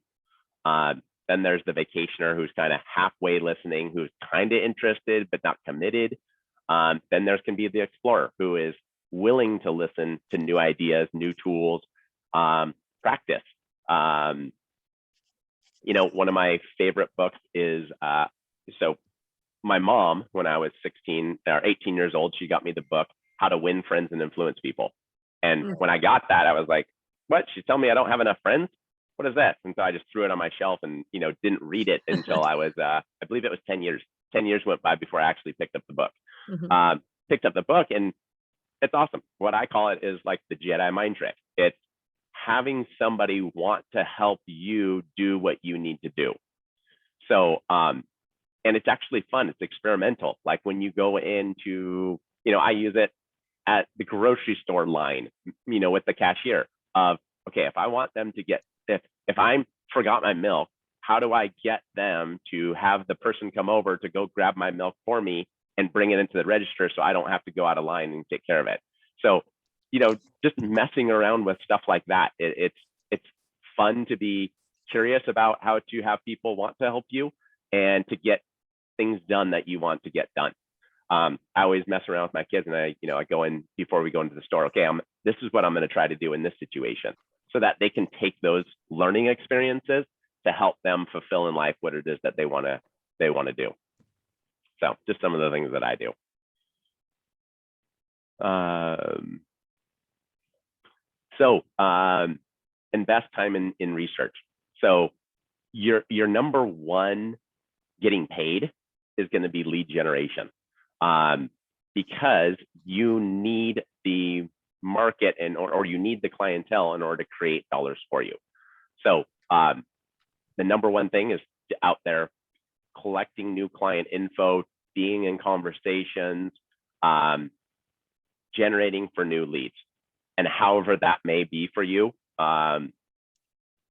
Then there's the vacationer who's kind of halfway listening, who's kind of interested but not committed. Then there can be the explorer who is willing to listen to new ideas, new tools, practice. One of my favorite books is so my mom, when I was 16 or 18 years old, she got me the book How to Win Friends and Influence People. And when I got that, I was like, what? She's telling me I don't have enough friends? What is that? And so I just threw it on my shelf and, didn't read it until I was, I believe it was 10 years. 10 years went by before I actually picked up the book. Picked up the book, and it's awesome. What I call it is like the Jedi mind trick. It's having somebody want to help you do what you need to do. So, and it's actually fun. It's experimental. Like when you go into, I use it at the grocery store line, with the cashier of, okay, if I want them to get, if I forgot my milk, how do I get them to have the person come over to go grab my milk for me and bring it into the register so I don't have to go out of line and take care of it? So, just messing around with stuff like that. It's fun to be curious about how to have people want to help you and to get things done that you want to get done. I always mess around with my kids, and I go in before we go into the store. Okay, this is what I'm going to try to do in this situation, so that they can take those learning experiences to help them fulfill in life what it is that they want to do. So just some of the things that I do. Invest time in research. So your number one getting paid is going to be lead generation, because you need the market or you need the clientele in order to create dollars for you. So the number one thing is out there collecting new client info, being in conversations, generating for new leads. And however that may be for you,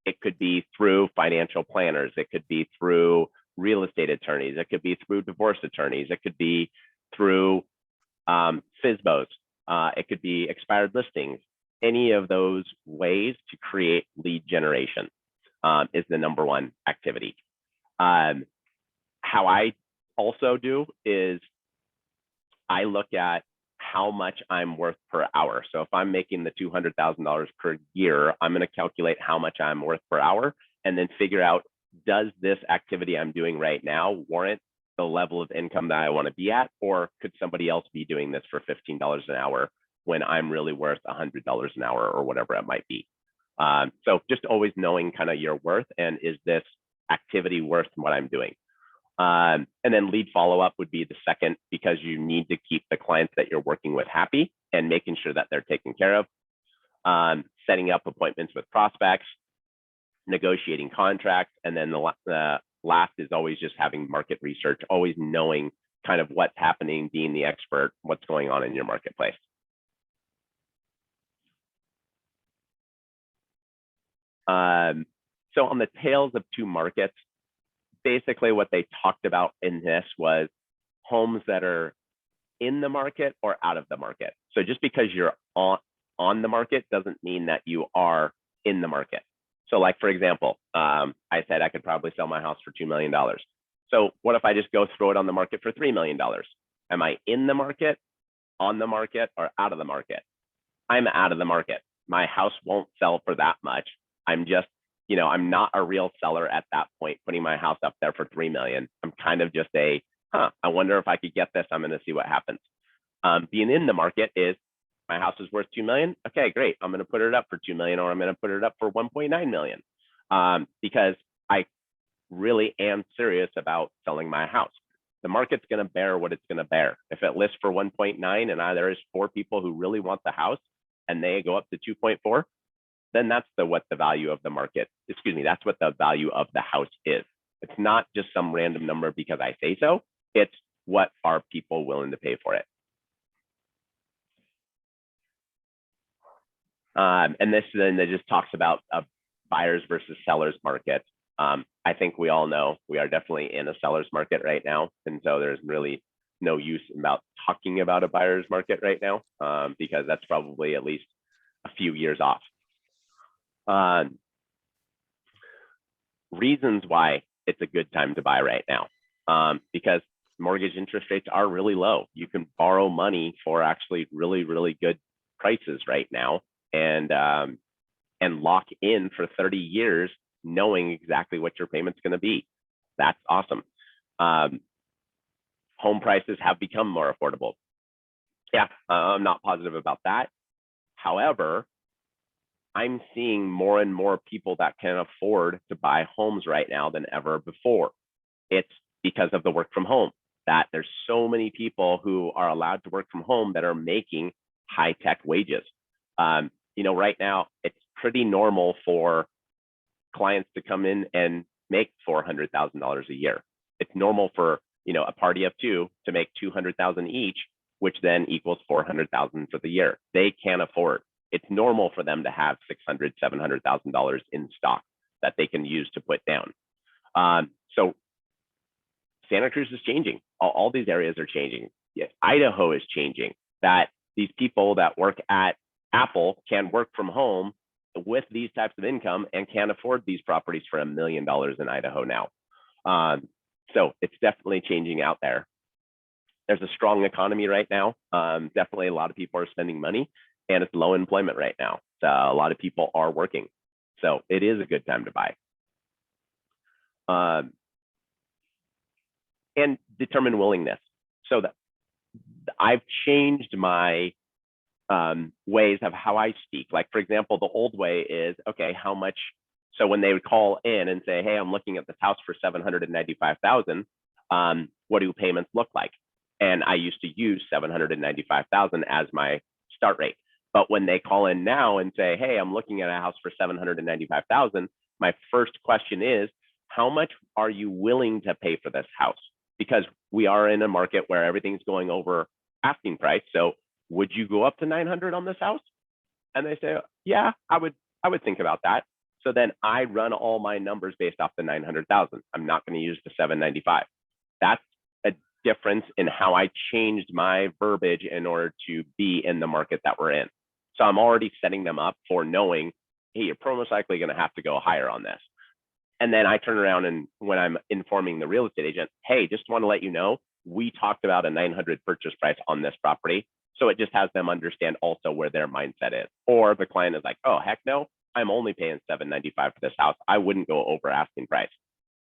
it could be through financial planners, it could be through real estate attorneys, it could be through divorce attorneys, it could be through FSBOs, it could be expired listings. Any of those ways to create lead generation is the number one activity. How I also do is I look at how much I'm worth per hour. So if I'm making the $200,000 per year, I'm going to calculate how much I'm worth per hour and then figure out, does this activity I'm doing right now warrant the level of income that I want to be at, or could somebody else be doing this for $15 an hour when I'm really worth $100 an hour or whatever it might be. So just always knowing kind of your worth and is this activity worth what I'm doing. And then lead follow-up would be the second, because you need to keep the clients that you're working with happy and making sure that they're taken care of. Setting up appointments with prospects, negotiating contracts, and then the last is always just having market research, always knowing kind of what's happening, being the expert, what's going on in your marketplace. So on the tales of two markets, basically what they talked about in this was homes that are in the market or out of the market. So just because you're on the market doesn't mean that you are in the market. So like, for example, I said I could probably sell my house for $2 million. So what if I just go throw it on the market for $3 million? Am I in the market, on the market, or out of the market? I'm out of the market. My house won't sell for that much. I'm just, I'm not a real seller at that point, putting my house up there for $3 million. I'm kind of just I wonder if I could get this. I'm going to see what happens. Being in the market is, my house is worth $2 million. Okay, great. I'm going to put it up for $2 million, or I'm going to put it up for $1.9 million, because I really am serious about selling my house. The market's going to bear what it's going to bear. If it lists for 1.9 and there is 4 people who really want the house and they go up to 2.4, then that's what the value of the market, that's what the value of the house is. It's not just some random number because I say so. It's what are people willing to pay for it. And this then just talks about a buyers versus sellers market. I think we all know we are definitely in a seller's market right now. And so there's really no use about talking about a buyer's market right now, because that's probably at least a few years off. Reasons why it's a good time to buy right now, because mortgage interest rates are really low. You can borrow money for actually really, really good prices right now, and lock in for 30 years, knowing exactly what your payment's going to be. That's awesome. Home prices have become more affordable. Yeah, I'm not positive about that. However, I'm seeing more and more people that can afford to buy homes right now than ever before. It's because of the work from home, that there's so many people who are allowed to work from home that are making high-tech wages. Right now, it's pretty normal for clients to come in and make $400,000 a year. It's normal for, a party of 2 to make $200,000 each, which then equals $400,000 for the year. They can't afford. It's normal for them to have $600,000, $700,000 in stock that they can use to put down. So Santa Cruz is changing. All these areas are changing. Yes, Idaho is changing. That these people that work at Apple can work from home with these types of income and can afford these properties for $1 million in Idaho now. So it's definitely changing out there. There's a strong economy right now. Definitely a lot of people are spending money, and it's low employment right now. So a lot of people are working. So it is a good time to buy. And determine willingness. So that I've changed my ways of how I speak. Like, for example, the old way is, okay, how much? So when they would call in and say, hey, I'm looking at this house for $795,000, what do payments look like? And I used to use $795,000 as my start rate. But when they call in now and say, hey, I'm looking at a house for $795,000, my first question is, how much are you willing to pay for this house? Because we are in a market where everything's going over asking price. So would you go up to 900 on this house? And they say, yeah, I would think about that. So then I run all my numbers based off the 900,000. I'm not going to use the 795. That's a difference in how I changed my verbiage in order to be in the market that we're in. So I'm already setting them up for knowing, hey, you're most likely going to have to go higher on this. And then I turn around and when I'm informing the real estate agent, hey, just want to let you know, we talked about a 900 purchase price on this property. So it just has them understand also where their mindset is. Or the client is like, oh, heck no, I'm only paying 795 for this house. I wouldn't go over asking price.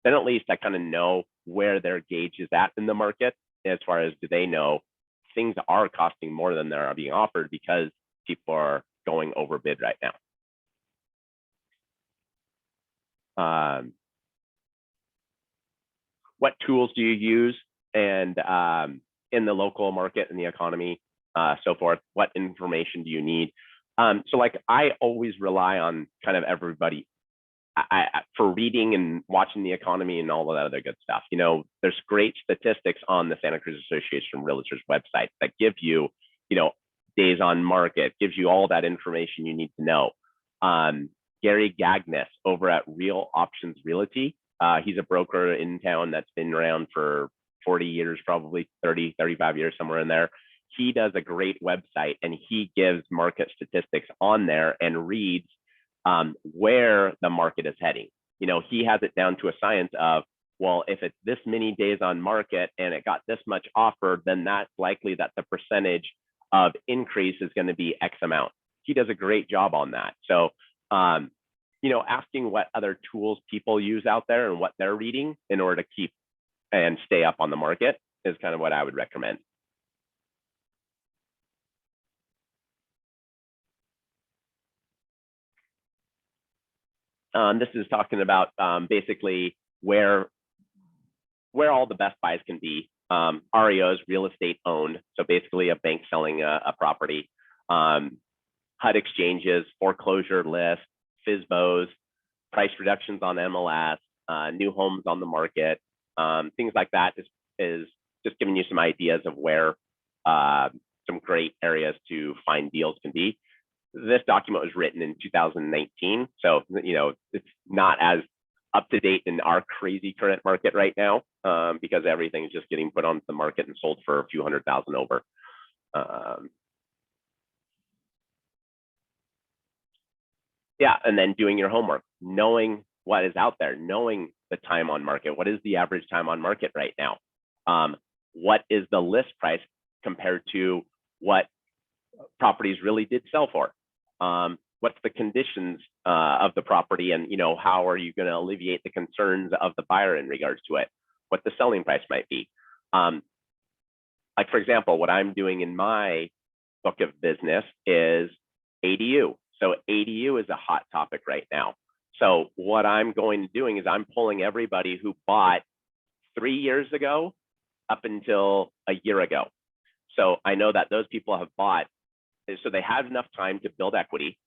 Then at least I kind of know where their gauge is at in the market as far as do they know things are costing more than they're being offered because people are going over bid right now. What tools do you use and in the local market and the economy, so forth? What information do you need? So like I always rely on kind of everybody for reading and watching the economy and all of that other good stuff. You know, there's great statistics on the Santa Cruz Association Realtors website that give you, you know, days on market, gives you all that information you need to know. Gary Gagnes over at Real Options Realty. He's a broker in town that's been around for 40 years, probably 30, 35 years, somewhere in there. He does a great website and he gives market statistics on there and reads where the market is heading. You know, he has it down to a science of, well, if it's this many days on market and it got this much offered, then that's likely that the percentage of increase is going to be X amount. He does a great job on that. So, you know, asking what other tools people use out there and what they're reading in order to keep and stay up on the market is kind of what I would recommend. This is talking about basically where all the best buys can be. REOs, real estate owned, so basically a bank selling a property. HUD exchanges, foreclosure lists, FSBOs, price reductions on MLS, new homes on the market, things like that is just giving you some ideas of where some great areas to find deals can be. This document was written in 2019, so you know it's not as up to date in our crazy current market right now because everything is just getting put onto the market and sold for a few $100,000 over. Yeah, and then doing your homework, knowing what is out there, knowing the time on market. What is the average time on market right now? What is the list price compared to what properties really did sell for? What's the conditions of the property, and you know, how are you going to alleviate the concerns of the buyer in regards to it? What the selling price might be. Like for example, what I'm doing in my book of business is ADU. So ADU is a hot topic right now. So what I'm going to doing is I'm pulling everybody who bought 3 years ago up until a year ago. So I know that those people have bought, so they have enough time to build equity,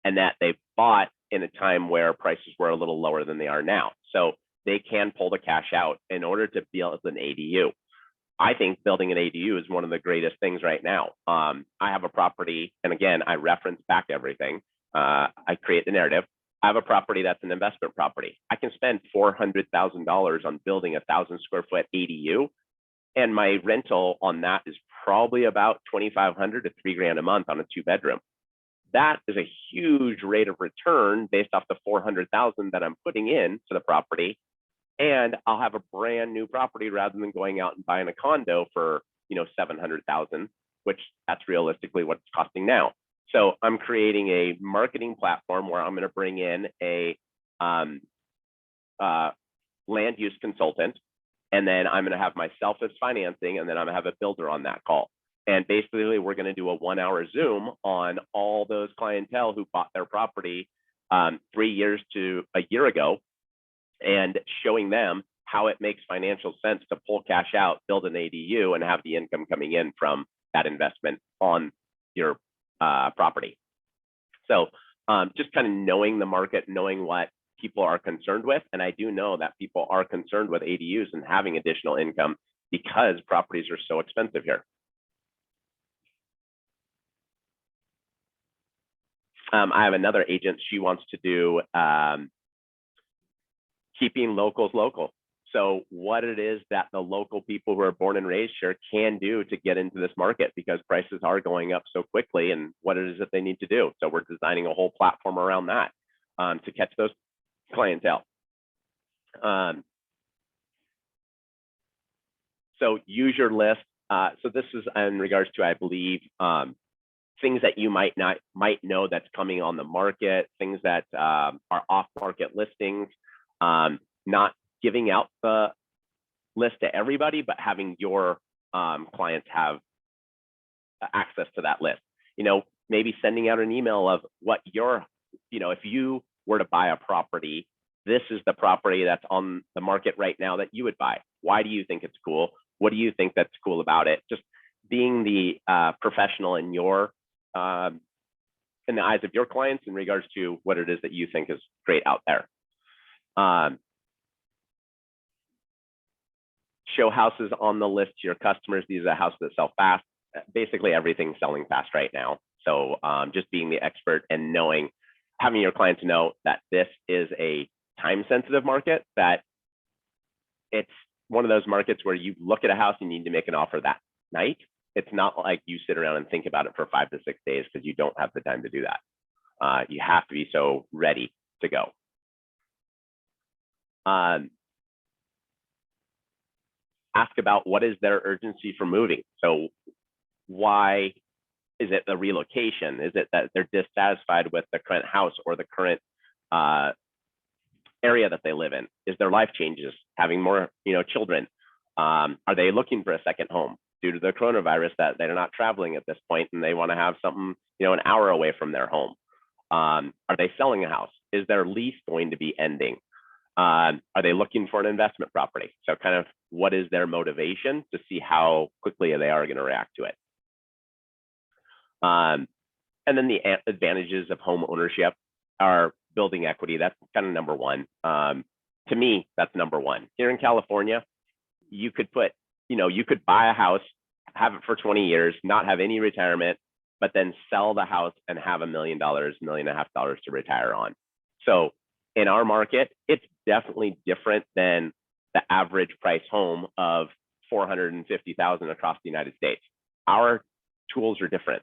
and that they bought in a time where prices were a little lower than they are now. So they can pull the cash out in order to build an ADU. I think building an ADU is one of the greatest things right now. I have a property, and again, I reference back everything. I create the narrative. I have a property that's an investment property. I can spend $400,000 on building 1,000 square foot ADU, and my rental on that is probably about $2,500 to $3,000 a month on a 2-bedroom. That is a huge rate of return based off the $400,000 that I'm putting in to the property. And I'll have a brand new property rather than going out and buying a condo for, you know, $700,000, which that's realistically what it's costing now. So I'm creating a marketing platform where I'm going to bring in a land use consultant, and then I'm going to have myself as financing, and then I'm going to have a builder on that call. And basically, we're going to do a 1-hour Zoom on all those clientele who bought their property 3 years to a year ago, and showing them how it makes financial sense to pull cash out, build an ADU, and have the income coming in from that investment on your property. So just kind of knowing the market, knowing what people are concerned with. And I do know that people are concerned with ADUs and having additional income because properties are so expensive here. I have another agent. She wants to do keeping locals local. So what it is that the local people who are born and raised here can do to get into this market, because prices are going up so quickly, and what it is that they need to do. So we're designing a whole platform around that to catch those clientele. So use your list. So this is in regards to, I believe, things that you might know that's coming on the market, things that are off-market listings, not giving out the list to everybody, but having your clients have access to that list. You know, maybe sending out an email of what your, you know, if you were to buy a property, this is the property that's on the market right now that you would buy. Why do you think it's cool? What do you think that's cool about it? Just being the professional in your in the eyes of your clients in regards to what it is that you think is great out there. Show houses on the list to your customers. These are houses that sell fast. Basically, everything's selling fast right now. So just being the expert and knowing, having your clients know that this is a time-sensitive market, that it's one of those markets where you look at a house and you need to make an offer that night. It's not like you sit around and think about it for 5 to 6 days, because you don't have the time to do that. You have to be so ready to go. Ask about what is their urgency for moving. So why is it the relocation? Is it that they're dissatisfied with the current house or the current area that they live in? Is their life changes, having more, you know, children? Are they looking for a second home due to the coronavirus, that they're not traveling at this point and they want to have something, you know, an hour away from their home? Are they selling a house? Is their lease going to be ending? Are they looking for an investment property? So kind of what is their motivation, to see how quickly they are going to react to it. And then the advantages of home ownership are building equity. That's kind of number one. To me, that's number one. Here in California, you could put, you know, you could buy a house, have it for 20 years, not have any retirement, but then sell the house and have $1 million, $1.5 million to retire on. So in our market, it's definitely different than the average price home of $450,000 across the United States. Our tools are different.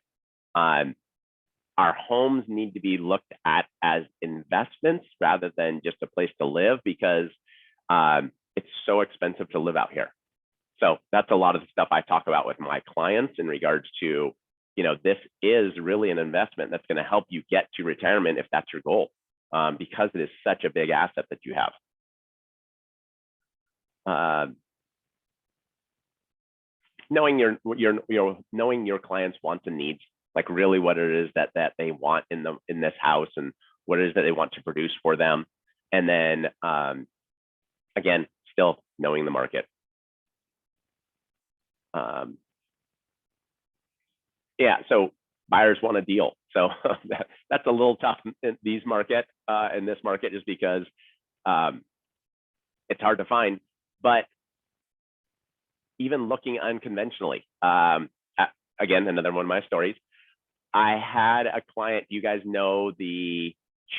Our homes need to be looked at as investments rather than just a place to live, because it's so expensive to live out here. So that's a lot of the stuff I talk about with my clients in regards to, you know, this is really an investment that's going to help you get to retirement if that's your goal, because it is such a big asset that you have. Knowing your clients' wants and needs, like really what it is that they want in this house, and what it is that they want to produce for them. And then again, still knowing the market. Yeah, so buyers want a deal. So that's a little tough in this market, just because it's hard to find. But even looking unconventionally, again, another one of my stories. I had a client, you guys know the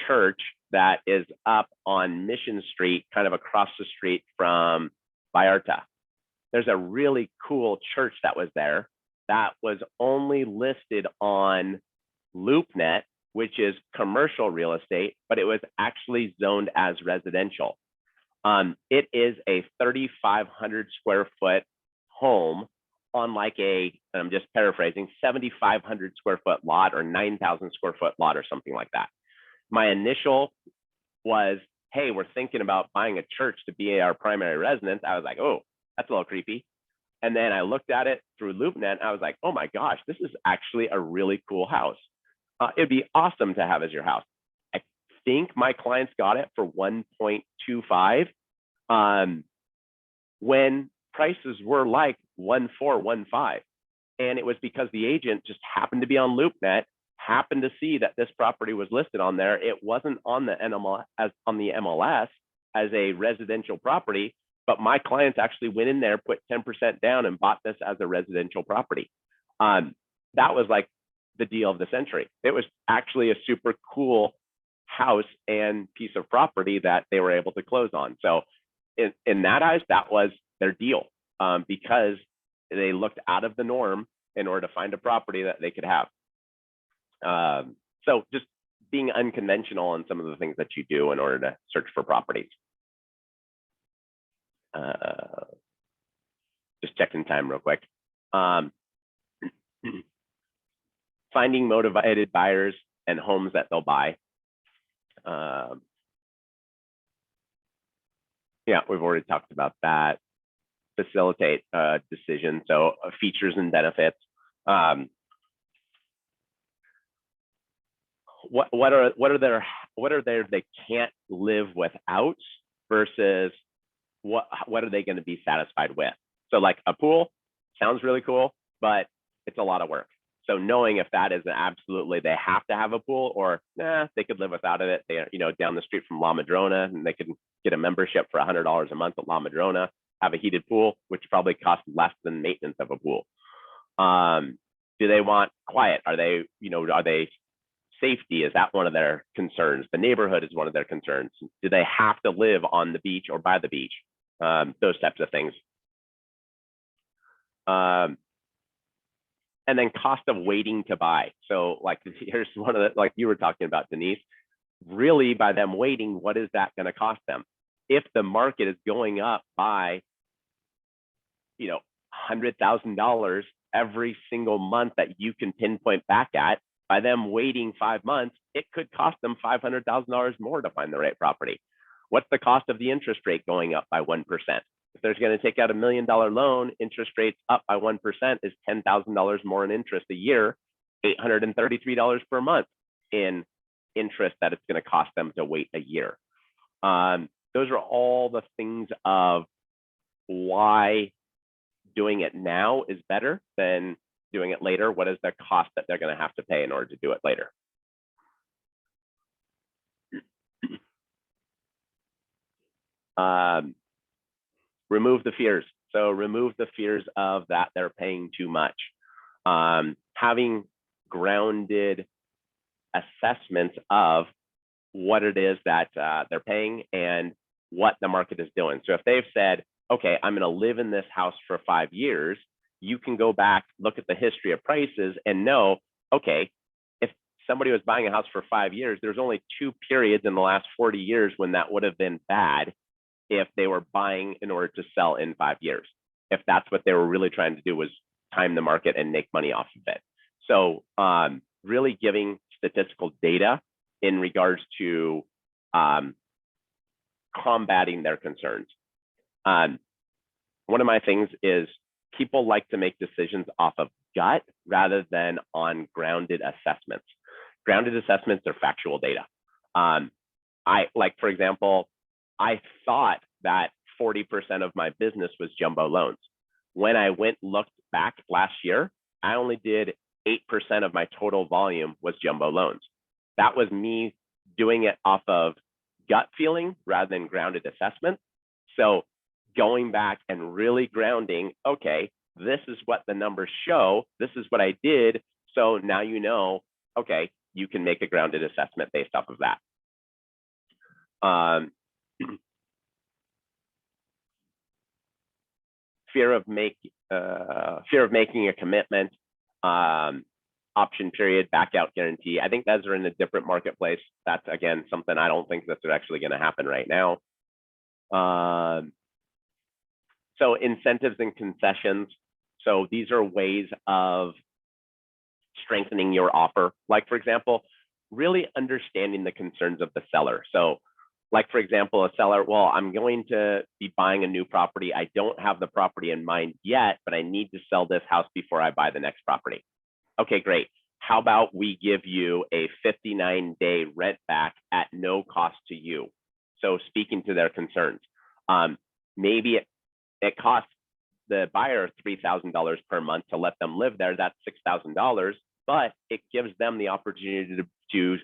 church that is up on Mission Street, kind of across the street from Vallarta. There's a really cool church that was there that was only listed on LoopNet, which is commercial real estate, but it was actually zoned as residential. It is a 3,500 square foot home on like and I'm just paraphrasing, 7,500 square foot lot or 9,000 square foot lot or something like that. My initial was, hey, we're thinking about buying a church to be our primary residence. I was like, oh, that's a little creepy. And then I looked at it through LoopNet. I was like, oh my gosh, this is actually a really cool house. It'd be awesome to have as your house. I think my clients got it for 1.25 when prices were like 1.4, 1.5. And it was because the agent just happened to be on LoopNet, happened to see that this property was listed on there. It wasn't on the MLS as a residential property, but my clients actually went in there, put 10% down and bought this as a residential property. That was like the deal of the century. It was actually a super cool house and piece of property that they were able to close on. So in that eyes, that was their deal, because they looked out of the norm in order to find a property that they could have. So just being unconventional in some of the things that you do in order to search for properties. Just checking time real quick. Finding motivated buyers and homes that they'll buy. Yeah, we've already talked about that. Facilitate decision. So features and benefits. What are there they can't live without versus what are they going to be satisfied with? So like a pool sounds really cool, but it's a lot of work. So knowing if that is an absolutely they have to have a pool, or they could live without it. They, down the street from La Madrona, and they can get a membership for $100 a month at La Madrona, have a heated pool, which probably costs less than maintenance of a pool. Do they want quiet? Are they safety? Is that one of their concerns? The neighborhood is one of their concerns. Do they have to live on the beach or by the beach? Those types of things. And then cost of waiting to buy. So like here's one of the, like you were talking about, Denise, really by them waiting, what is that going to cost them? If the market is going up by, $100,000 every single month that you can pinpoint back at, by them waiting 5 months, it could cost them $500,000 more to find the right property. What's the cost of the interest rate going up by 1%? If they're going to take out $1 million loan, interest rates up by 1% is $10,000 more in interest a year, $833 per month in interest that it's going to cost them to wait a year. Those are all the things of why doing it now is better than doing it later. What is the cost that they're going to have to pay in order to do it later? Remove the fears. So remove the fears of that they're paying too much. Having grounded assessments of what it is that they're paying and what the market is doing. So if they've said, okay, I'm going to live in this house for 5 years, you can go back, look at the history of prices and know, okay, if somebody was buying a house for 5 years, there's only 2 periods in the last 40 years when that would have been bad if they were buying in order to sell in 5 years. If that's what they were really trying to do, was time the market and make money off of it. So really giving statistical data in regards to combating their concerns. One of my things is people like to make decisions off of gut rather than on grounded assessments. Grounded assessments are factual data. For example, I thought that 40% of my business was jumbo loans. When I looked back last year, I only did 8% of my total volume was jumbo loans. That was me doing it off of gut feeling rather than grounded assessment. So going back and really grounding, okay, this is what the numbers show. This is what I did. So now okay, you can make a grounded assessment based off of that. Fear of making a commitment, option period, back out guarantee. I think those are in a different marketplace. That's again something I don't think that's actually going to happen right now. So incentives and concessions. So these are ways of strengthening your offer. Like for example, really understanding the concerns of the seller. So like for example, a seller, well, I'm going to be buying a new property. I don't have the property in mind yet, but I need to sell this house before I buy the next property. Okay, great. How about we give you a 59-day rent back at no cost to you? So speaking to their concerns, maybe it costs the buyer $3,000 per month to let them live there. That's $6,000, but it gives them the opportunity to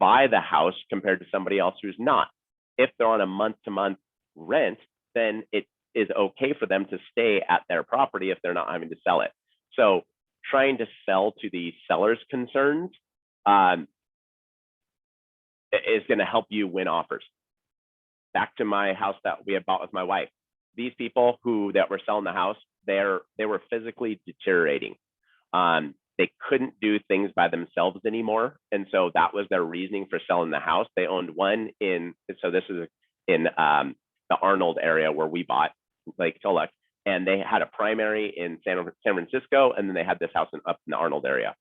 buy the house compared to somebody else who's not. If they're on a month-to-month rent, then it is okay for them to stay at their property if they're not having to sell it. So trying to sell to the seller's concerns is going to help you win offers. Back to my house that we had bought with my wife. These people that were selling the house, they were physically deteriorating. They couldn't do things by themselves anymore. And so that was their reasoning for selling the house. They owned one so this is in the Arnold area where we bought Lake Tulloch, and they had a primary in San Francisco, and then they had this house up in the Arnold area.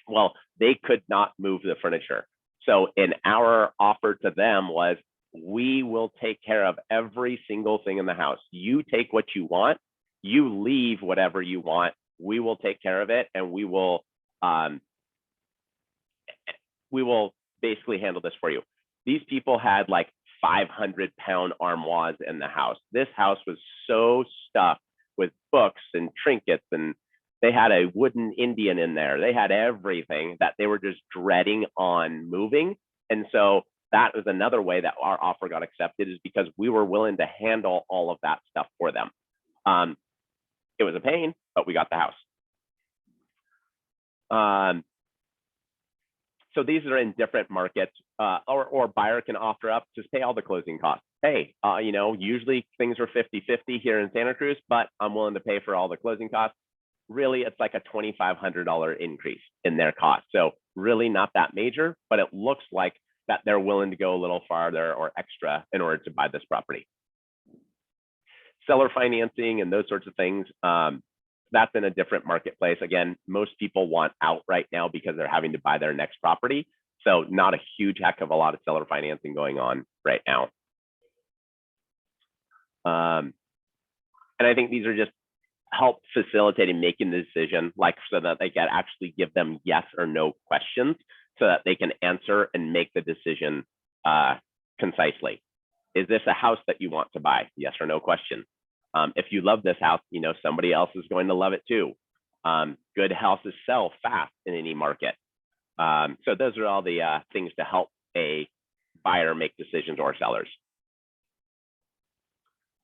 Well, they could not move the furniture. So in our offer to them was, we will take care of every single thing in the house. You take what you want, you leave whatever you want. We will take care of it, and we will basically handle this for you. These people had like 500-pound armoires in the house. This house was so stuffed with books and trinkets, and they had a wooden Indian in there. They had everything that they were just dreading on moving. And so that was another way that our offer got accepted, is because we were willing to handle all of that stuff for them. It was a pain, but we got the house. So these are in different markets, or buyer can offer up, just pay all the closing costs. Hey, usually things are 50-50 here in Santa Cruz, but I'm willing to pay for all the closing costs. Really, it's like a $2,500 increase in their cost. So really not that major, but it looks like that they're willing to go a little farther or extra in order to buy this property. Seller financing and those sorts of things, that's in a different marketplace. Again, most people want out right now because they're having to buy their next property. So not a huge heck of a lot of seller financing going on right now. And I think these are just help facilitating making the decision, like so that they can actually give them yes or no questions so that they can answer and make the decision concisely. Is this a house that you want to buy? Yes or no question. If you love this house, somebody else is going to love it too. Good houses sell fast in any market. So those are all the things to help a buyer make decisions, or sellers.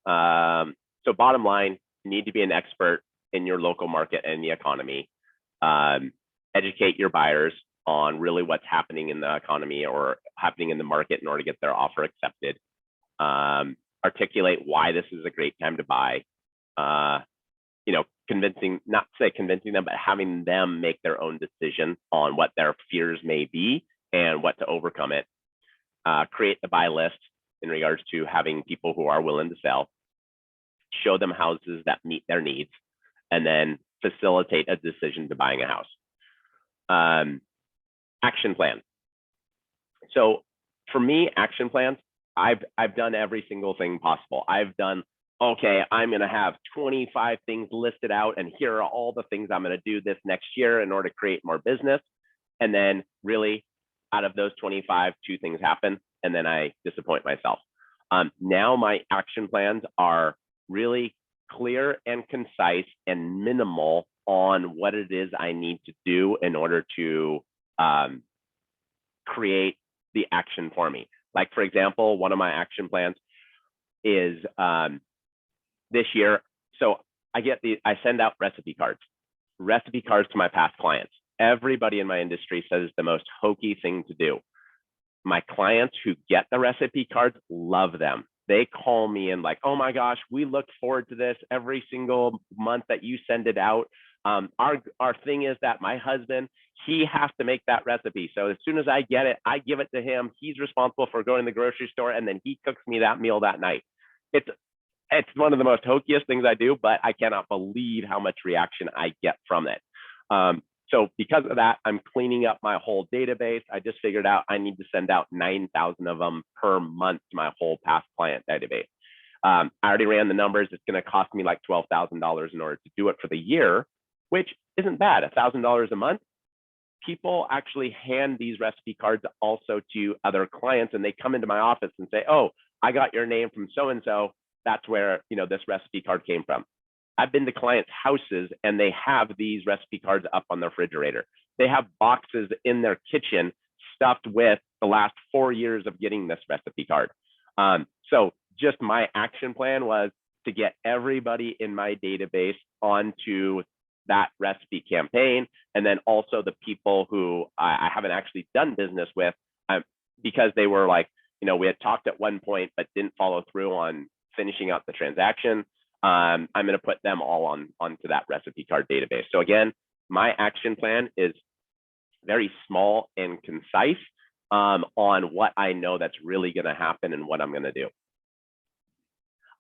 So bottom line, you need to be an expert in your local market and the economy. Educate your buyers on really what's happening in the economy or happening in the market in order to get their offer accepted. Articulate why this is a great time to buy. Not convincing them, but having them make their own decision on what their fears may be and what to overcome it. Create the buy list in regards to having people who are willing to sell. Show them houses that meet their needs, and then facilitate a decision to buying a house. Action plan. So for me, action plans, I've done every single thing possible. I've done, okay, I'm going to have 25 things listed out, and here are all the things I'm going to do this next year in order to create more business. And then really out of those 25, 2 things happen, and then I disappoint myself. Now my action plans are really clear and concise and minimal on what it is I need to do in order to create the action for me. Like, for example, one of my action plans is this year. So I send out recipe cards to my past clients. Everybody in my industry says it's the most hokey thing to do. My clients who get the recipe cards love them. They call me and like, oh my gosh, we look forward to this every single month that you send it out. Our thing is that my husband, he has to make that recipe. So as soon as I get it, I give it to him. He's responsible for going to the grocery store, and then he cooks me that meal that night. It's one of the most hokiest things I do, but I cannot believe how much reaction I get from it. So because of that, I'm cleaning up my whole database. I just figured out I need to send out 9,000 of them per month to my whole past client database. I already ran the numbers. It's going to cost me like $12,000 in order to do it for the year, which isn't bad. $1,000 a month. People actually hand these recipe cards also to other clients, and they come into my office and say, oh, I got your name from so-and-so. That's where, this recipe card came from. I've been to clients' houses and they have these recipe cards up on the refrigerator. They have boxes in their kitchen stuffed with the last 4 years of getting this recipe card. So just my action plan was to get everybody in my database onto that recipe campaign. And then also the people who I haven't actually done business with, because they were like, we had talked at one point, but didn't follow through on finishing out the transaction. I'm going to put them all onto that recipe card database. So again, my action plan is very small and concise on what I know that's really going to happen and what I'm going to do.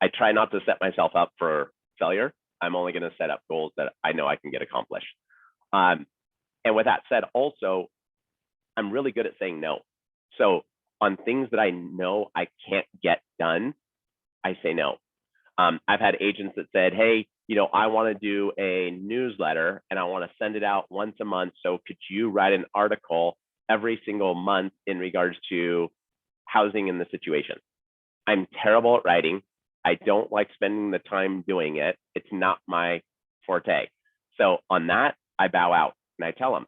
I try not to set myself up for failure. I'm only going to set up goals that I know I can get accomplished. And with that said, also, I'm really good at saying no. So on things that I know I can't get done, I say no. I've had agents that said, hey, I want to do a newsletter and I want to send it out once a month. So could you write an article every single month in regards to housing in the situation? I'm terrible at writing. I don't like spending the time doing it. It's not my forte. So on that, I bow out and I tell them,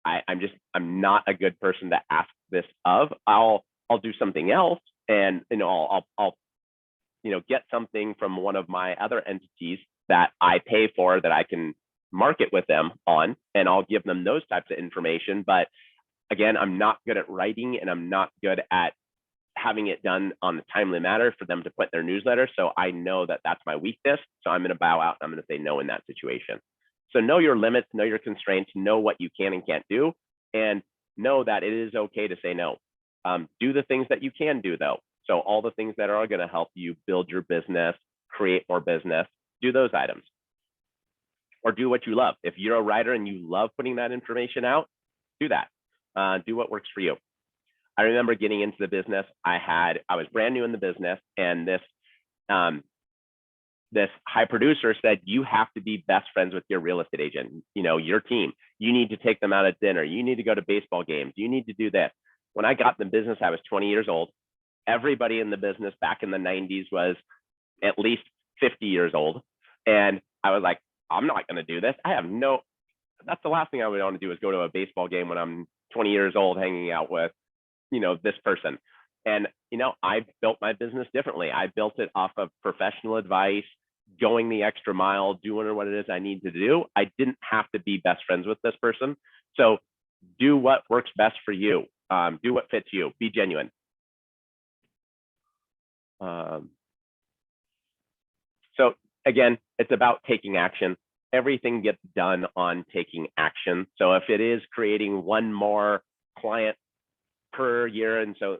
I'm not a good person to ask this of. I'll do something else, and I'll get something from one of my other entities that I pay for that I can market with them on, and I'll give them those types of information. But again, I'm not good at writing, and I'm not good at having it done on a timely manner for them to put in their newsletter. So I know that that's my weakness. So I'm going to bow out and I'm going to say no in that situation. So know your limits, know your constraints, know what you can and can't do, and know that it is okay to say no. Do the things that you can do though. So all the things that are going to help you build your business, create more business, do those items. Or do what you love. If you're a writer and you love putting that information out, do that. Do what works for you. I remember getting into the business. I was brand new in the business, and this high producer said, you have to be best friends with your real estate agent, your team. You need to take them out at dinner. You need to go to baseball games. You need to do this. When I got in the business, I was 20 years old. Everybody in the business back in the 90s was at least 50 years old. And I was like, I'm not going to do this. That's the last thing I would want to do is go to a baseball game when I'm 20 years old hanging out with, this person. And, I built my business differently. I built it off of professional advice, going the extra mile, doing what it is I need to do. I didn't have to be best friends with this person. So do what works best for you. Do what fits you. Be genuine. So again, it's about taking action. Everything gets done on taking action. So if it is creating one more client per year, and so,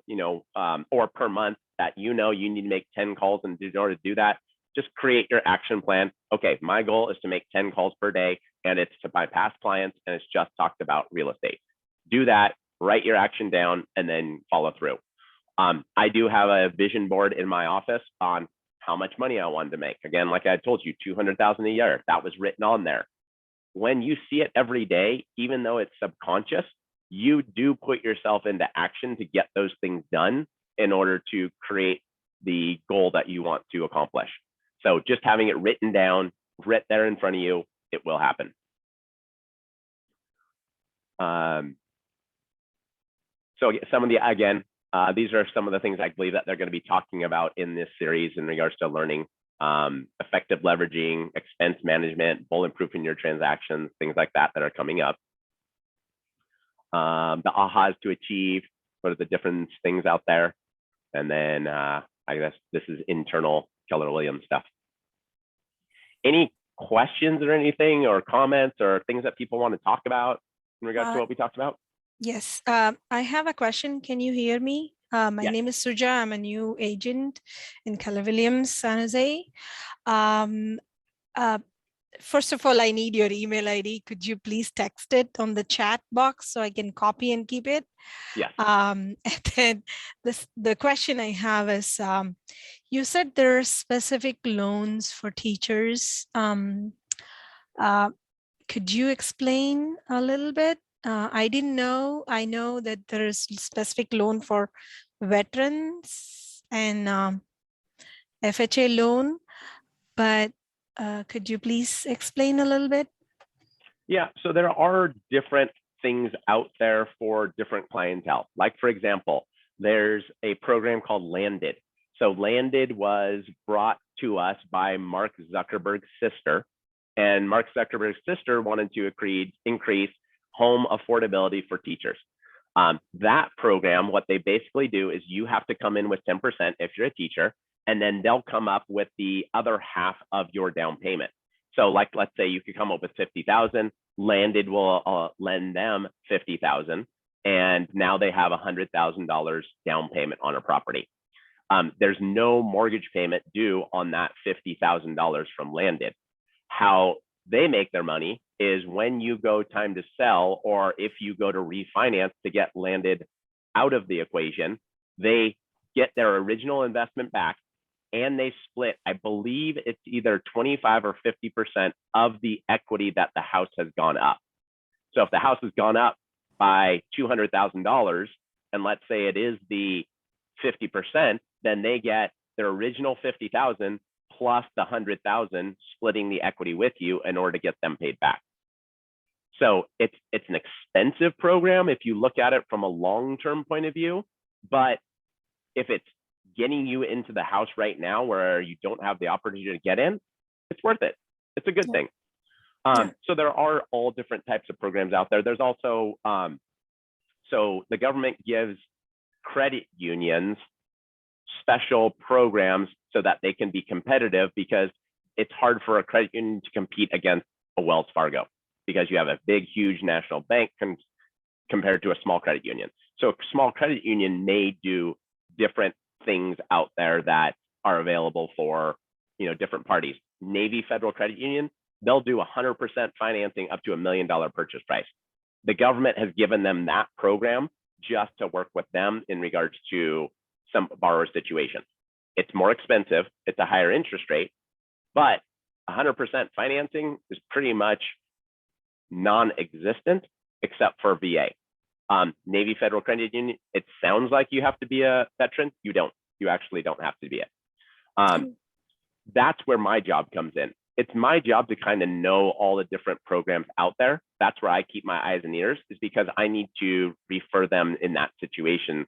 or per month that you need to make 10 calls, and in order to do that, just create your action plan. Okay, my goal is to make 10 calls per day, and it's to my past clients, and it's just talked about real estate. Do that, write your action down, and then follow through. I do have a vision board in my office on how much money I wanted to make. Again, like I told you, 200,000 a year, that was written on there. When you see it every day, even though it's subconscious, you do put yourself into action to get those things done in order to create the goal that you want to accomplish. So just having it written down, right there in front of you, it will happen. So some of these are some of the things I believe that they're going to be talking about in this series in regards to learning effective leveraging, expense management, bulletproofing your transactions, things like that are coming up. The ahas to achieve, what are the different things out there? And then I guess this is internal Keller Williams stuff. Any questions or anything, or comments or things that people want to talk about in regards to what we talked about? Yes, I have a question. Can you hear me? My Yes. name is Suja. I'm a new agent in Keller Williams, San Jose. First of all, I need your email ID. Could you please text it on the chat box so I can copy and keep it? Yes. And then the question I have is, you said there are specific loans for teachers. Could you explain a little bit? I didn't know. I know that there's specific loan for veterans and FHA loan, but could you please explain a little bit? Yeah, so there are different things out there for different clientele. Like, for example, there's a program called Landed. So Landed was brought to us by Mark Zuckerberg's sister. and Mark Zuckerberg's sister wanted to increase home affordability for teachers. That program, what they basically do is you have to come in with 10% if you're a teacher, and then they'll come up with the other half of your down payment. So like, let's say you could come up with 50,000, Landed will lend them 50,000, and now they have $100,000 down payment on a property. There's no mortgage payment due on that $50,000 from Landed. How they make their money is when you go time to sell, or if you go to refinance to get Landed out of the equation, they get their original investment back, and they split, I believe it's either 25 or 50% of the equity that the house has gone up. So if the house has gone up by $200,000, and let's say it is the 50%, then they get their original 50,000 plus the 100,000, splitting the equity with you in order to get them paid back. So it's an expensive program if you look at it from a long-term point of view, but if it's getting you into the house right now where you don't have the opportunity to get in, it's worth it. It's a good thing. So there are all different types of programs out there. There's also, so the government gives credit unions special programs so that they can be competitive, because it's hard for a credit union to compete against a Wells Fargo because you have a big, huge national bank compared to a small credit union. So a small credit union may do different things out there that are available for, you know, different parties. Navy Federal Credit Union, they'll do 100% financing up to $1 million purchase price. The government has given them that program just to work with them in regards to some borrower situations. It's more expensive, it's a higher interest rate, but 100% financing is pretty much non-existent except for VA. Navy Federal Credit Union, it sounds like you have to be a veteran. You don't. You actually don't have to be it. That's where my job comes in. It's my job to kind of know all the different programs out there. That's where I keep my eyes and ears, is because I need to refer them in that situation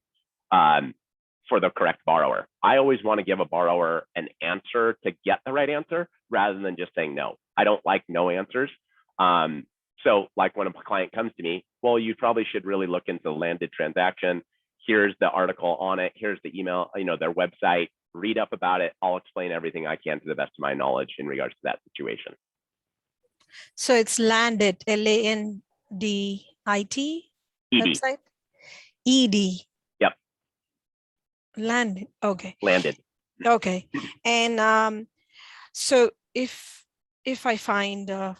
for the correct borrower. I always want to give a borrower an answer to get the right answer rather than just saying no. I don't like no answers. So like when a client comes to me, well, you probably should really look into the Landed transaction. Here's the article on it. Here's the email, you know, their website, read up about it. I'll explain everything I can to the best of my knowledge in regards to that situation. So it's Landed, LANDIT ED. website? ED. Yep. Landed, okay. Landed. Okay. And so if I find a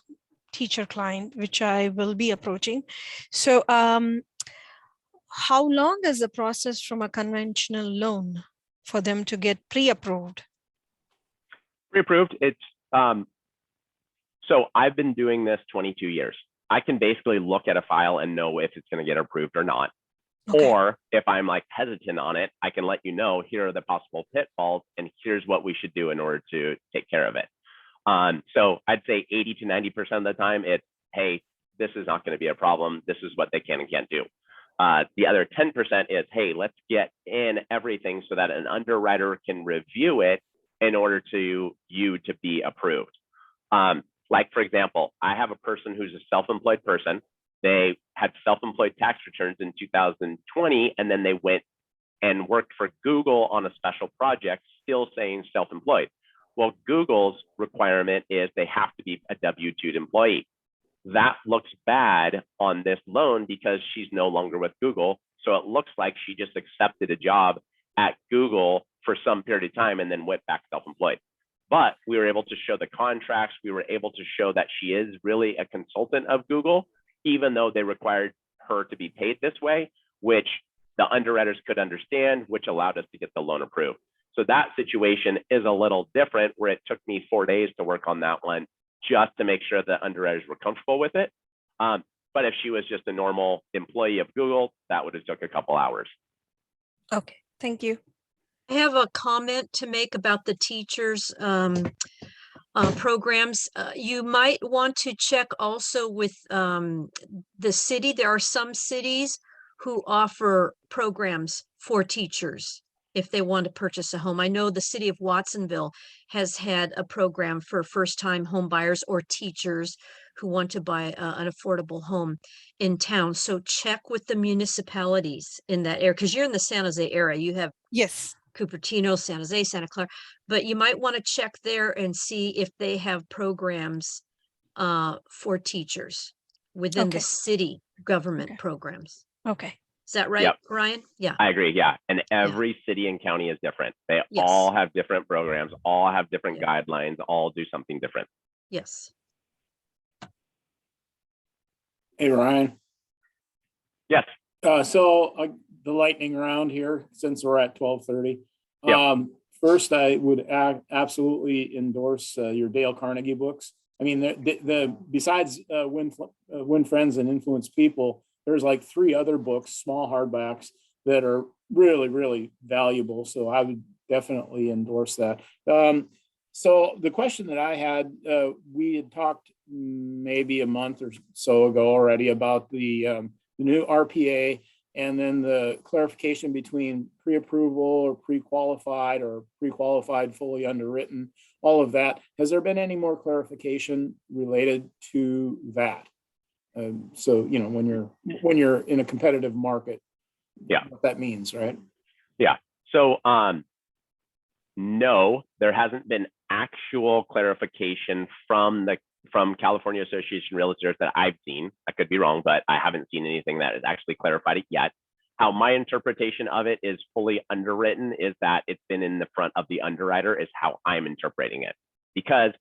teacher client, which I will be approaching, so how long is the process from a conventional loan for them to get pre-approved? Pre-approved, it's, so I've been doing this 22 years. I can basically look at a file and know if it's going to get approved or not. Okay. Or if I'm like hesitant on it, I can let you know, here are the possible pitfalls and here's what we should do in order to take care of it. So I'd say 80 to 90% of the time it's, hey, this is not going to be a problem. This is what they can and can't do. The other 10% is, hey, let's get in everything so that an underwriter can review it in order to you to be approved. Like, for example, I have a person who's a self-employed person. They had self-employed tax returns in 2020, and then they went and worked for Google on a special project, still saying self-employed. Well, Google's requirement is they have to be a W-2 employee. That looks bad on this loan because she's no longer with Google. So it looks like she just accepted a job at Google for some period of time and then went back self-employed. But we were able to show the contracts. We were able to show that she is really a consultant of Google, even though they required her to be paid this way, which the underwriters could understand, which allowed us to get the loan approved. So that situation is a little different, where it took me 4 days to work on that one just to make sure that underwriters were comfortable with it. But if she was just a normal employee of Google, that would have took a couple hours. Okay, thank you. I have a comment to make about the teachers programs. You might want to check also with the city. There are some cities who offer programs for teachers. if they want to purchase a home. I know the city of Watsonville has had a program for first-time home buyers or teachers who want to buy an affordable home in town. So check with the municipalities in that area, because you're in the San Jose area. You have Yes. Cupertino, San Jose, Santa Clara, but you might want to check there and see if they have programs for teachers within the Okay. city government Okay. programs. Okay. Is that right, Yep. Ryan? Yeah. I agree. Yeah. And every city and county is different. They Yes. all have different programs, all have different Yeah. guidelines, all do something different. Yes. Hey, Ryan. Yes. So the lightning round here, since we're at 12:30. Yep. First, I would absolutely endorse your Dale Carnegie books. I mean, the besides Win Friends and Influence People, there's like 3 other books, small hardbacks, that are really, really valuable. So I would definitely endorse that. So the question that I had, we had talked maybe a month or so ago already about the new RPA, and then the clarification between pre-approval or pre-qualified fully underwritten, all of that. Has there been any more clarification related to that? So, you know, when you're in a competitive market, Yeah, what that means, right? Yeah. So no, there hasn't been actual clarification from California Association of Realtors that I've seen. I could be wrong, but I haven't seen anything that has actually clarified it yet. How my interpretation of it is fully underwritten is that it's been in the front of the underwriter is how I'm interpreting it, because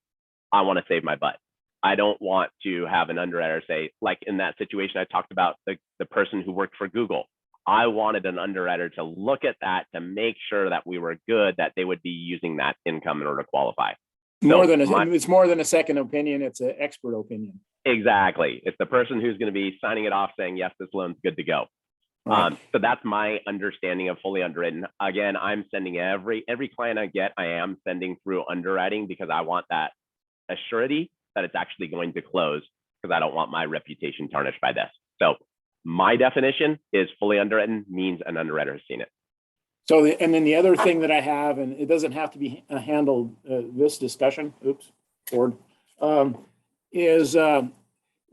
I want to save my butt. I don't want to have an underwriter say, like in that situation I talked about, the person who worked for Google. I wanted an underwriter to look at that to make sure that we were good, that they would be using that income in order to qualify. It's more than a second opinion, it's an expert opinion. Exactly. It's the person who's going to be signing it off saying, yes, this loan's good to go. Right. So that's my understanding of fully underwritten. Again, I'm sending every client I get, I am sending through underwriting because I want that assurity that it's actually going to close, because I don't want my reputation tarnished by this. So my definition is fully underwritten means an underwriter has seen it. So, and then the other thing that I have, and it doesn't have to be handled this discussion, Ford, is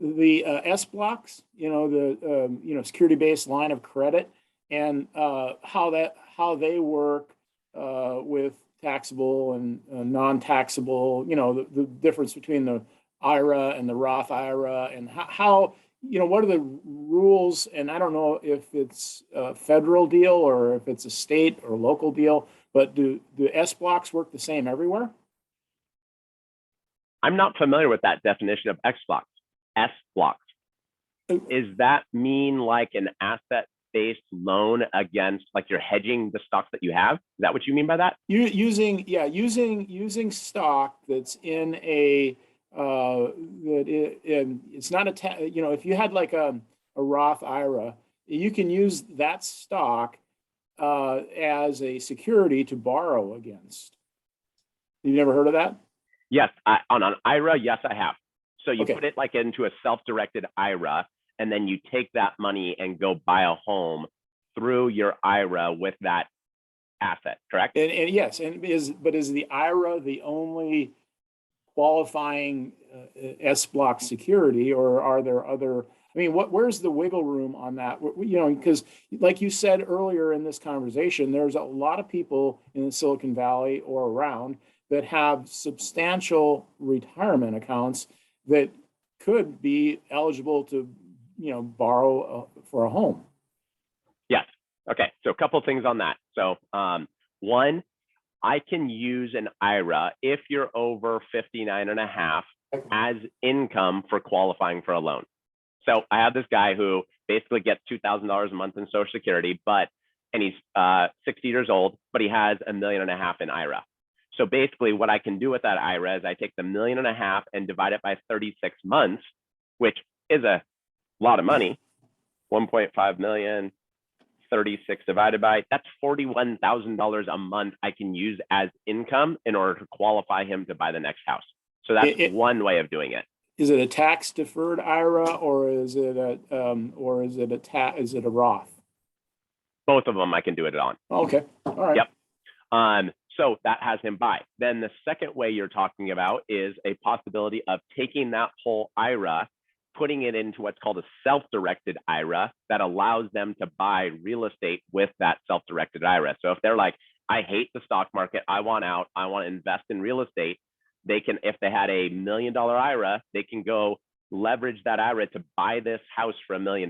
the S blocks, you know, the security-based line of credit, and how they work with taxable and non-taxable, you know, the difference between the IRA and the Roth IRA, and how you know, what are the rules? And I don't know if it's a federal deal or if it's a state or local deal, but do S blocks work the same everywhere? I'm not familiar with that definition of S blocks. Is that mean like an asset-based loan against, like you're hedging the stocks that you have? Is that what you mean by that? Using stock that's in a it's not a you know, if you had like a Roth IRA, you can use that stock as a security to borrow against. You've never heard of that? Yes, on an IRA, yes, I have. So you Okay. put it like into a self-directed IRA, and then you take that money and go buy a home through your IRA with that asset, correct? And yes, is the IRA the only qualifying S block security, or are there other? I mean, where's the wiggle room on that? You know, because like you said earlier in this conversation, there's a lot of people in Silicon Valley or around that have substantial retirement accounts that could be eligible to, you know, borrow for a home. Yes. Okay. So a couple of things on that. So one, I can use an IRA if you're over 59 and a half as income for qualifying for a loan. So I have this guy who basically gets $2,000 a month in Social Security, and he's 60 years old, but he has $1.5 million in IRA. So basically what I can do with that IRA is I take the $1.5 million and divide it by 36 months, which is a lot of money. 1.5 million, 36 divided by, that's $41,000 a month I can use as income in order to qualify him to buy the next house. So that's one way of doing it. Is it a tax deferred IRA, or is it a Roth? Both of them I can do it on. Okay. all right. Yep. So that has him buy. Then the second way you're talking about is a possibility of taking that whole IRA, putting it into what's called a self-directed IRA that allows them to buy real estate with that self-directed IRA. So if they're like, I hate the stock market, I want out, I want to invest in real estate, they can, if they had $1 million IRA, they can go leverage that IRA to buy this house for $1 million.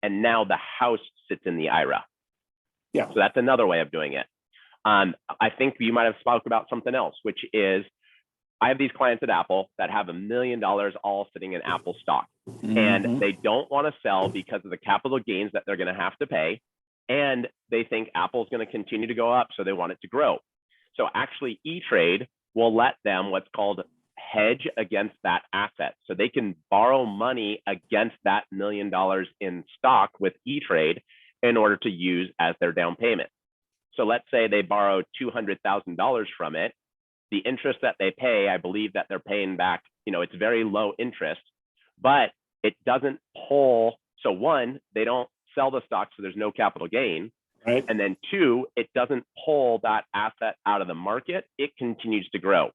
And now the house sits in the IRA. Yeah. So that's another way of doing it. I think you might have spoke about something else, which is I have these clients at Apple that have $1 million all sitting in Apple stock, and they don't want to sell because of the capital gains that they're going to have to pay. And they think Apple's going to continue to go up, so they want it to grow. So actually E-Trade will let them what's called hedge against that asset. So they can borrow money against that $1 million in stock with E-Trade in order to use as their down payment. So let's say they borrow $200,000 from it. The interest that they pay, I believe that they're paying back, it's very low interest, but it doesn't pull. So one, they don't sell the stock, so there's no capital gain. Right. And then two, it doesn't pull that asset out of the market. It continues to grow.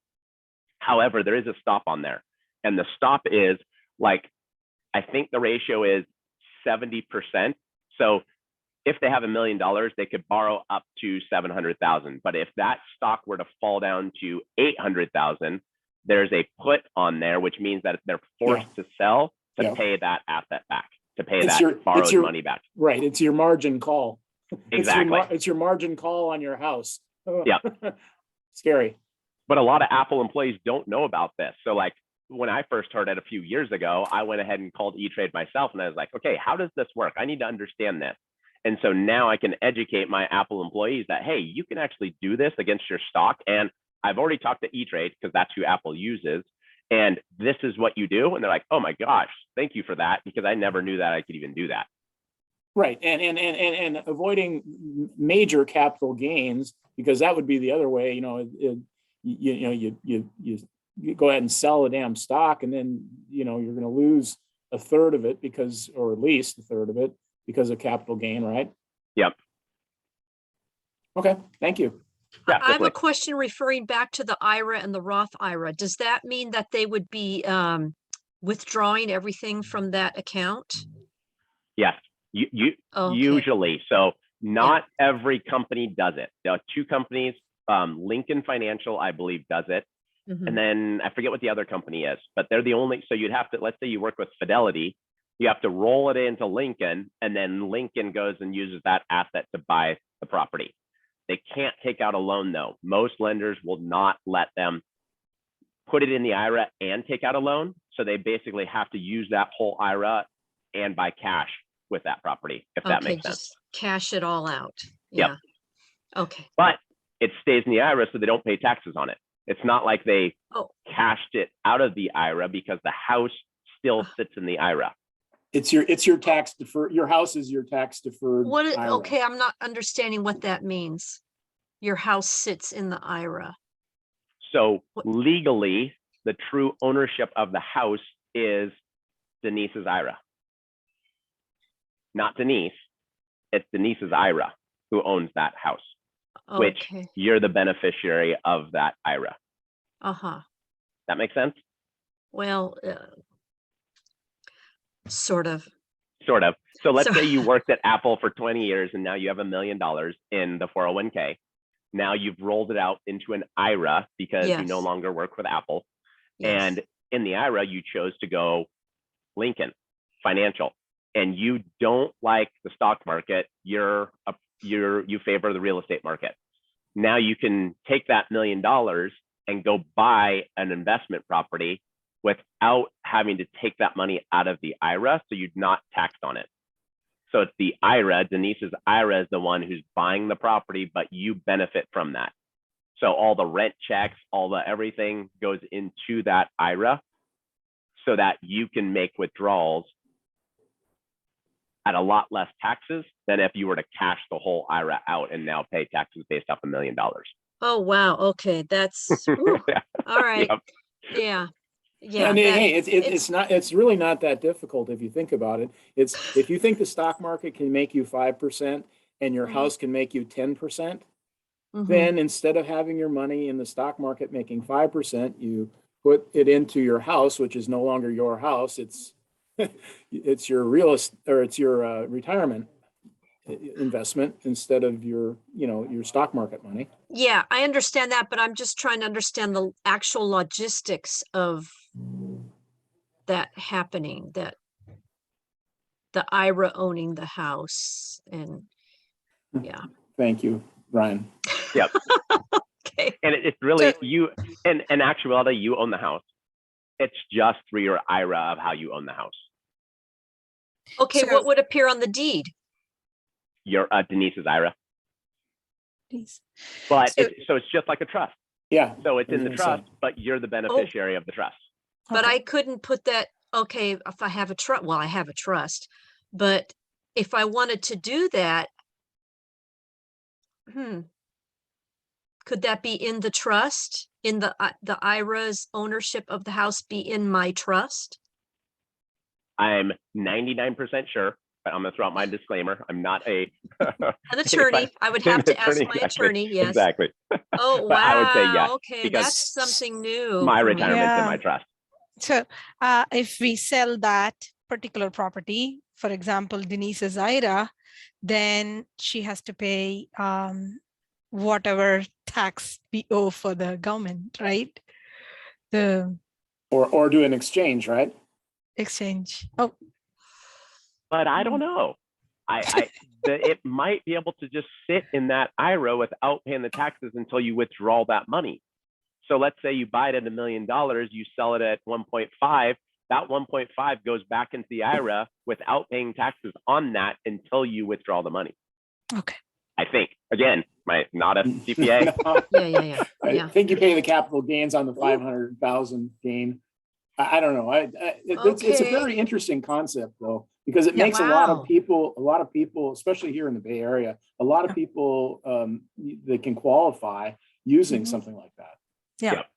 However, there is a stop on there. And the stop is I think the ratio is 70%. So if they have $1 million, they could borrow up to 700,000. But if that stock were to fall down to 800,000, there's a put on there, which means that they're forced to sell to pay that asset back, to pay borrowed money back. Right. It's your margin call. Exactly. It's your margin call on your house. Yeah. Scary. But a lot of Apple employees don't know about this. So when I first heard it a few years ago, I went ahead and called E-Trade myself, and I was like, okay, how does this work? I need to understand this. And so now I can educate my Apple employees that, hey, you can actually do this against your stock. And I've already talked to E-Trade because that's who Apple uses. And this is what you do. And they're like, oh my gosh, thank you for that, because I never knew that I could even do that. Right. And avoiding major capital gains, because that would be the other way, you go ahead and sell a damn stock, and then, you're going to lose a third of it or at least a third of it because of capital gain, right? Yep. Okay, thank you. Yeah, I have a definitely. question referring back to the IRA and the Roth IRA. Does that mean that they would be withdrawing everything from that account? Yes, you Okay. usually. So not every company does it. There are two companies, Lincoln Financial, I believe, does it. Mhm. And then I forget what the other company is, but they're the only, so you'd have to, let's say you work with Fidelity, you have to roll it into Lincoln, and then Lincoln goes and uses that asset to buy the property. They can't take out a loan though. Most lenders will not let them put it in the IRA and take out a loan. So they basically have to use that whole IRA and buy cash with that property, if that makes sense. Just cash it all out. Yep. Yeah. Okay. But it stays in the IRA, so they don't pay taxes on it. It's not like they Oh. cashed it out of the IRA because the house still sits in the IRA. It's your tax deferred. Your house is your tax deferred. IRA. Okay, I'm not understanding what that means. Your house sits in the IRA. So What- legally, the true ownership of the house is Denise's IRA. Not Denise, it's Denise's IRA who owns that house, which Okay. you're the beneficiary of that IRA. Uh-huh. That makes sense? Well, sort of. Sort of. So let's So- say you worked at Apple for 20 years and now you have $1 million in the 401k. Now you've rolled it out into an IRA because you no Yes. longer work with Apple. Yes. And in the IRA, you chose to go Lincoln Financial, and you don't like the stock market. You favor the real estate market. Now you can take that $1 million and go buy an investment property without having to take that money out of the IRA, so you're not taxed on it. So it's the IRA, Denise's IRA is the one who's buying the property, but you benefit from that. So all the rent checks, all the everything goes into that IRA so that you can make withdrawals at a lot less taxes than if you were to cash the whole IRA out and now pay taxes based off $1 million. Oh, wow. Okay. That's whew. All right. Yep. Yeah. Yeah. And that- hey, it's really not that difficult if you think about it. It's if you think the stock market can make you 5% and your Mhm. house can make you 10%, Mhm. then instead of having your money in the stock market making 5%, you put it into your house, which is no longer your house. It's it's your it's your retirement investment instead of your, your stock market money. Yeah, I understand that, but I'm just trying to understand the actual logistics of that happening, that the IRA owning the house and yeah. Thank you, Ryan. Yep. Okay. And it's really So- you, in actuality, you own the house. It's just through your IRA of how you own the house. Okay, So- what would appear on the deed? Your Denise's IRA. Please. But So- it's just like a trust. Yeah. So it's I was in the gonna say. trust, but you're the beneficiary of the trust. But Okay. I couldn't put that, okay, if I have a trust, well, I have a trust, but if I wanted to do that, could that be in the trust? In the IRA's ownership of the house be in my trust? I'm 99% sure, but I'm gonna throw out my disclaimer. I'm not a An attorney, I would have to ask my exactly, attorney, yes. Exactly. Oh, But I would say yes, wow, okay, because that's something new. My for me. retirement's in Yeah. my trust. So if we sell that particular property, for example, Denise's IRA, then she has to pay whatever tax we owe for the government, right? The Or do an exchange, right? exchange. Oh, But I don't know. It might be able to just sit in that IRA without paying the taxes until you withdraw that money. So let's say you buy it at $1 million, you sell it at 1.5. That 1.5 goes back into the IRA without paying taxes on that until you withdraw the money. okay. I think. Again, not a CPA. Yeah. I Yeah. think you pay the capital gains on the 500,000 gain. I don't know. It's a Okay. very interesting concept though, because it Yeah. makes a lot Wow. of people, especially here in the Bay Area, a lot of people that can qualify using Mhm. something like that. Yeah. Yep.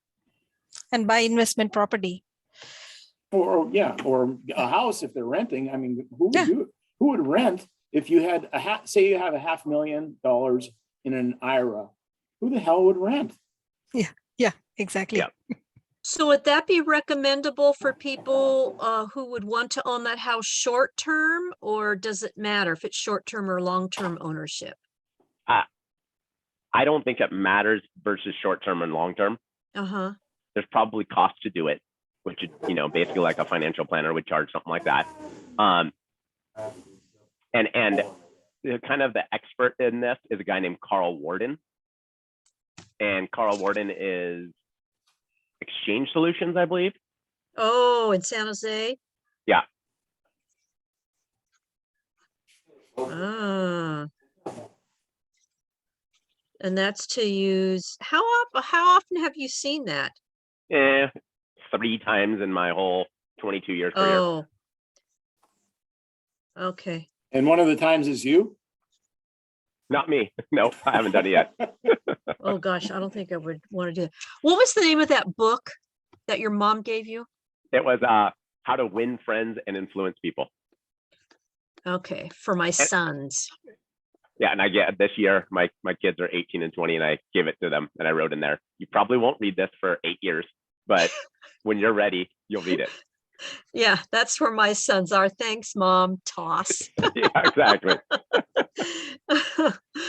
And buy investment property. Or a house if they're renting. I mean, Yeah. who would rent if you had say you have $500,000 in an IRA? Who the hell would rent? Yeah, exactly. Yeah. So would that be recommendable for people who would want to own that house short term, or does it matter if it's short term or long term ownership? I don't think it matters versus short term and long term. Uh-huh. There's probably cost to do it, which is, basically like a financial planner would charge something like that. And kind of the expert in this is a guy named Carl Warden. And Carl Warden is Exchange Solutions, I believe. Oh, in San Jose? Yeah. Ah. And that's to use, how often have you seen that? 3 times in my whole 22 years career. Oh. Okay. And one of the times is you. Not me. No, I haven't done it yet. Oh gosh, I don't think I would want to do that. What was the name of that book that your mom gave you? It was How to Win Friends and Influence People. Okay, for my sons. Yeah, and I get this year, my kids are 18 and 20, and I gave it to them, and I wrote in there, you probably won't read this for 8 years, but when you're ready, you'll read it. Yeah, that's where my sons are. Thanks, Mom. Toss. Yeah, exactly.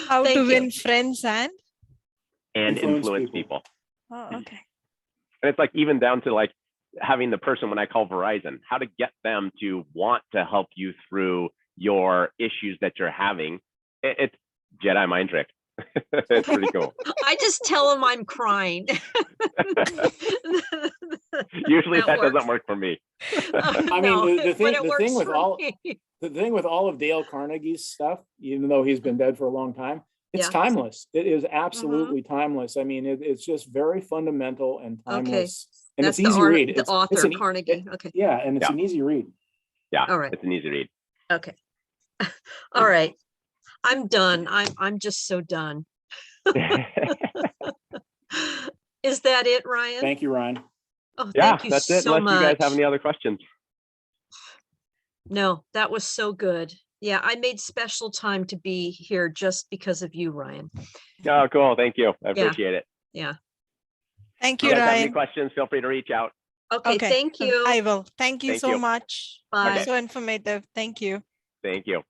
How Thank to you. win friends and And Influence influence people. people. oh, okay. And it's like even down to like having the person when I call Verizon, how to get them to want to help you through your issues that you're having. It's Jedi mind trick. It's pretty cool. I just tell them I'm crying. Usually that works. doesn't work for me. I mean, No, the but thing- it the works thing with for all- me. The thing with all of Dale Carnegie's stuff, even though he's been dead for a long time, it's Yeah. timeless. It is absolutely timeless. I mean, it's just very fundamental and timeless. And That's it's easy read. the It's author, an e- Carnegie. Okay, Yeah, and it's Yeah. an easy read. Yeah, All right. it's an easy read. okay. All right. I'm done. I'm just so done. Is that it, Ryan? Thank you, Ryan. Oh, Yeah, thank you that's it. so Unless much. you guys have any other questions. No, that was so good. Yeah, I made special time to be here just because of you, Ryan. Oh, cool. Thank you. I Yeah. appreciate it. Yeah. Thank If you you, guys have any Ryan. questions, feel free to reach out. Okay, Okay, thank you. I will. Thank you Thank so you. much. Bye. So informative. Thank you. Thank you.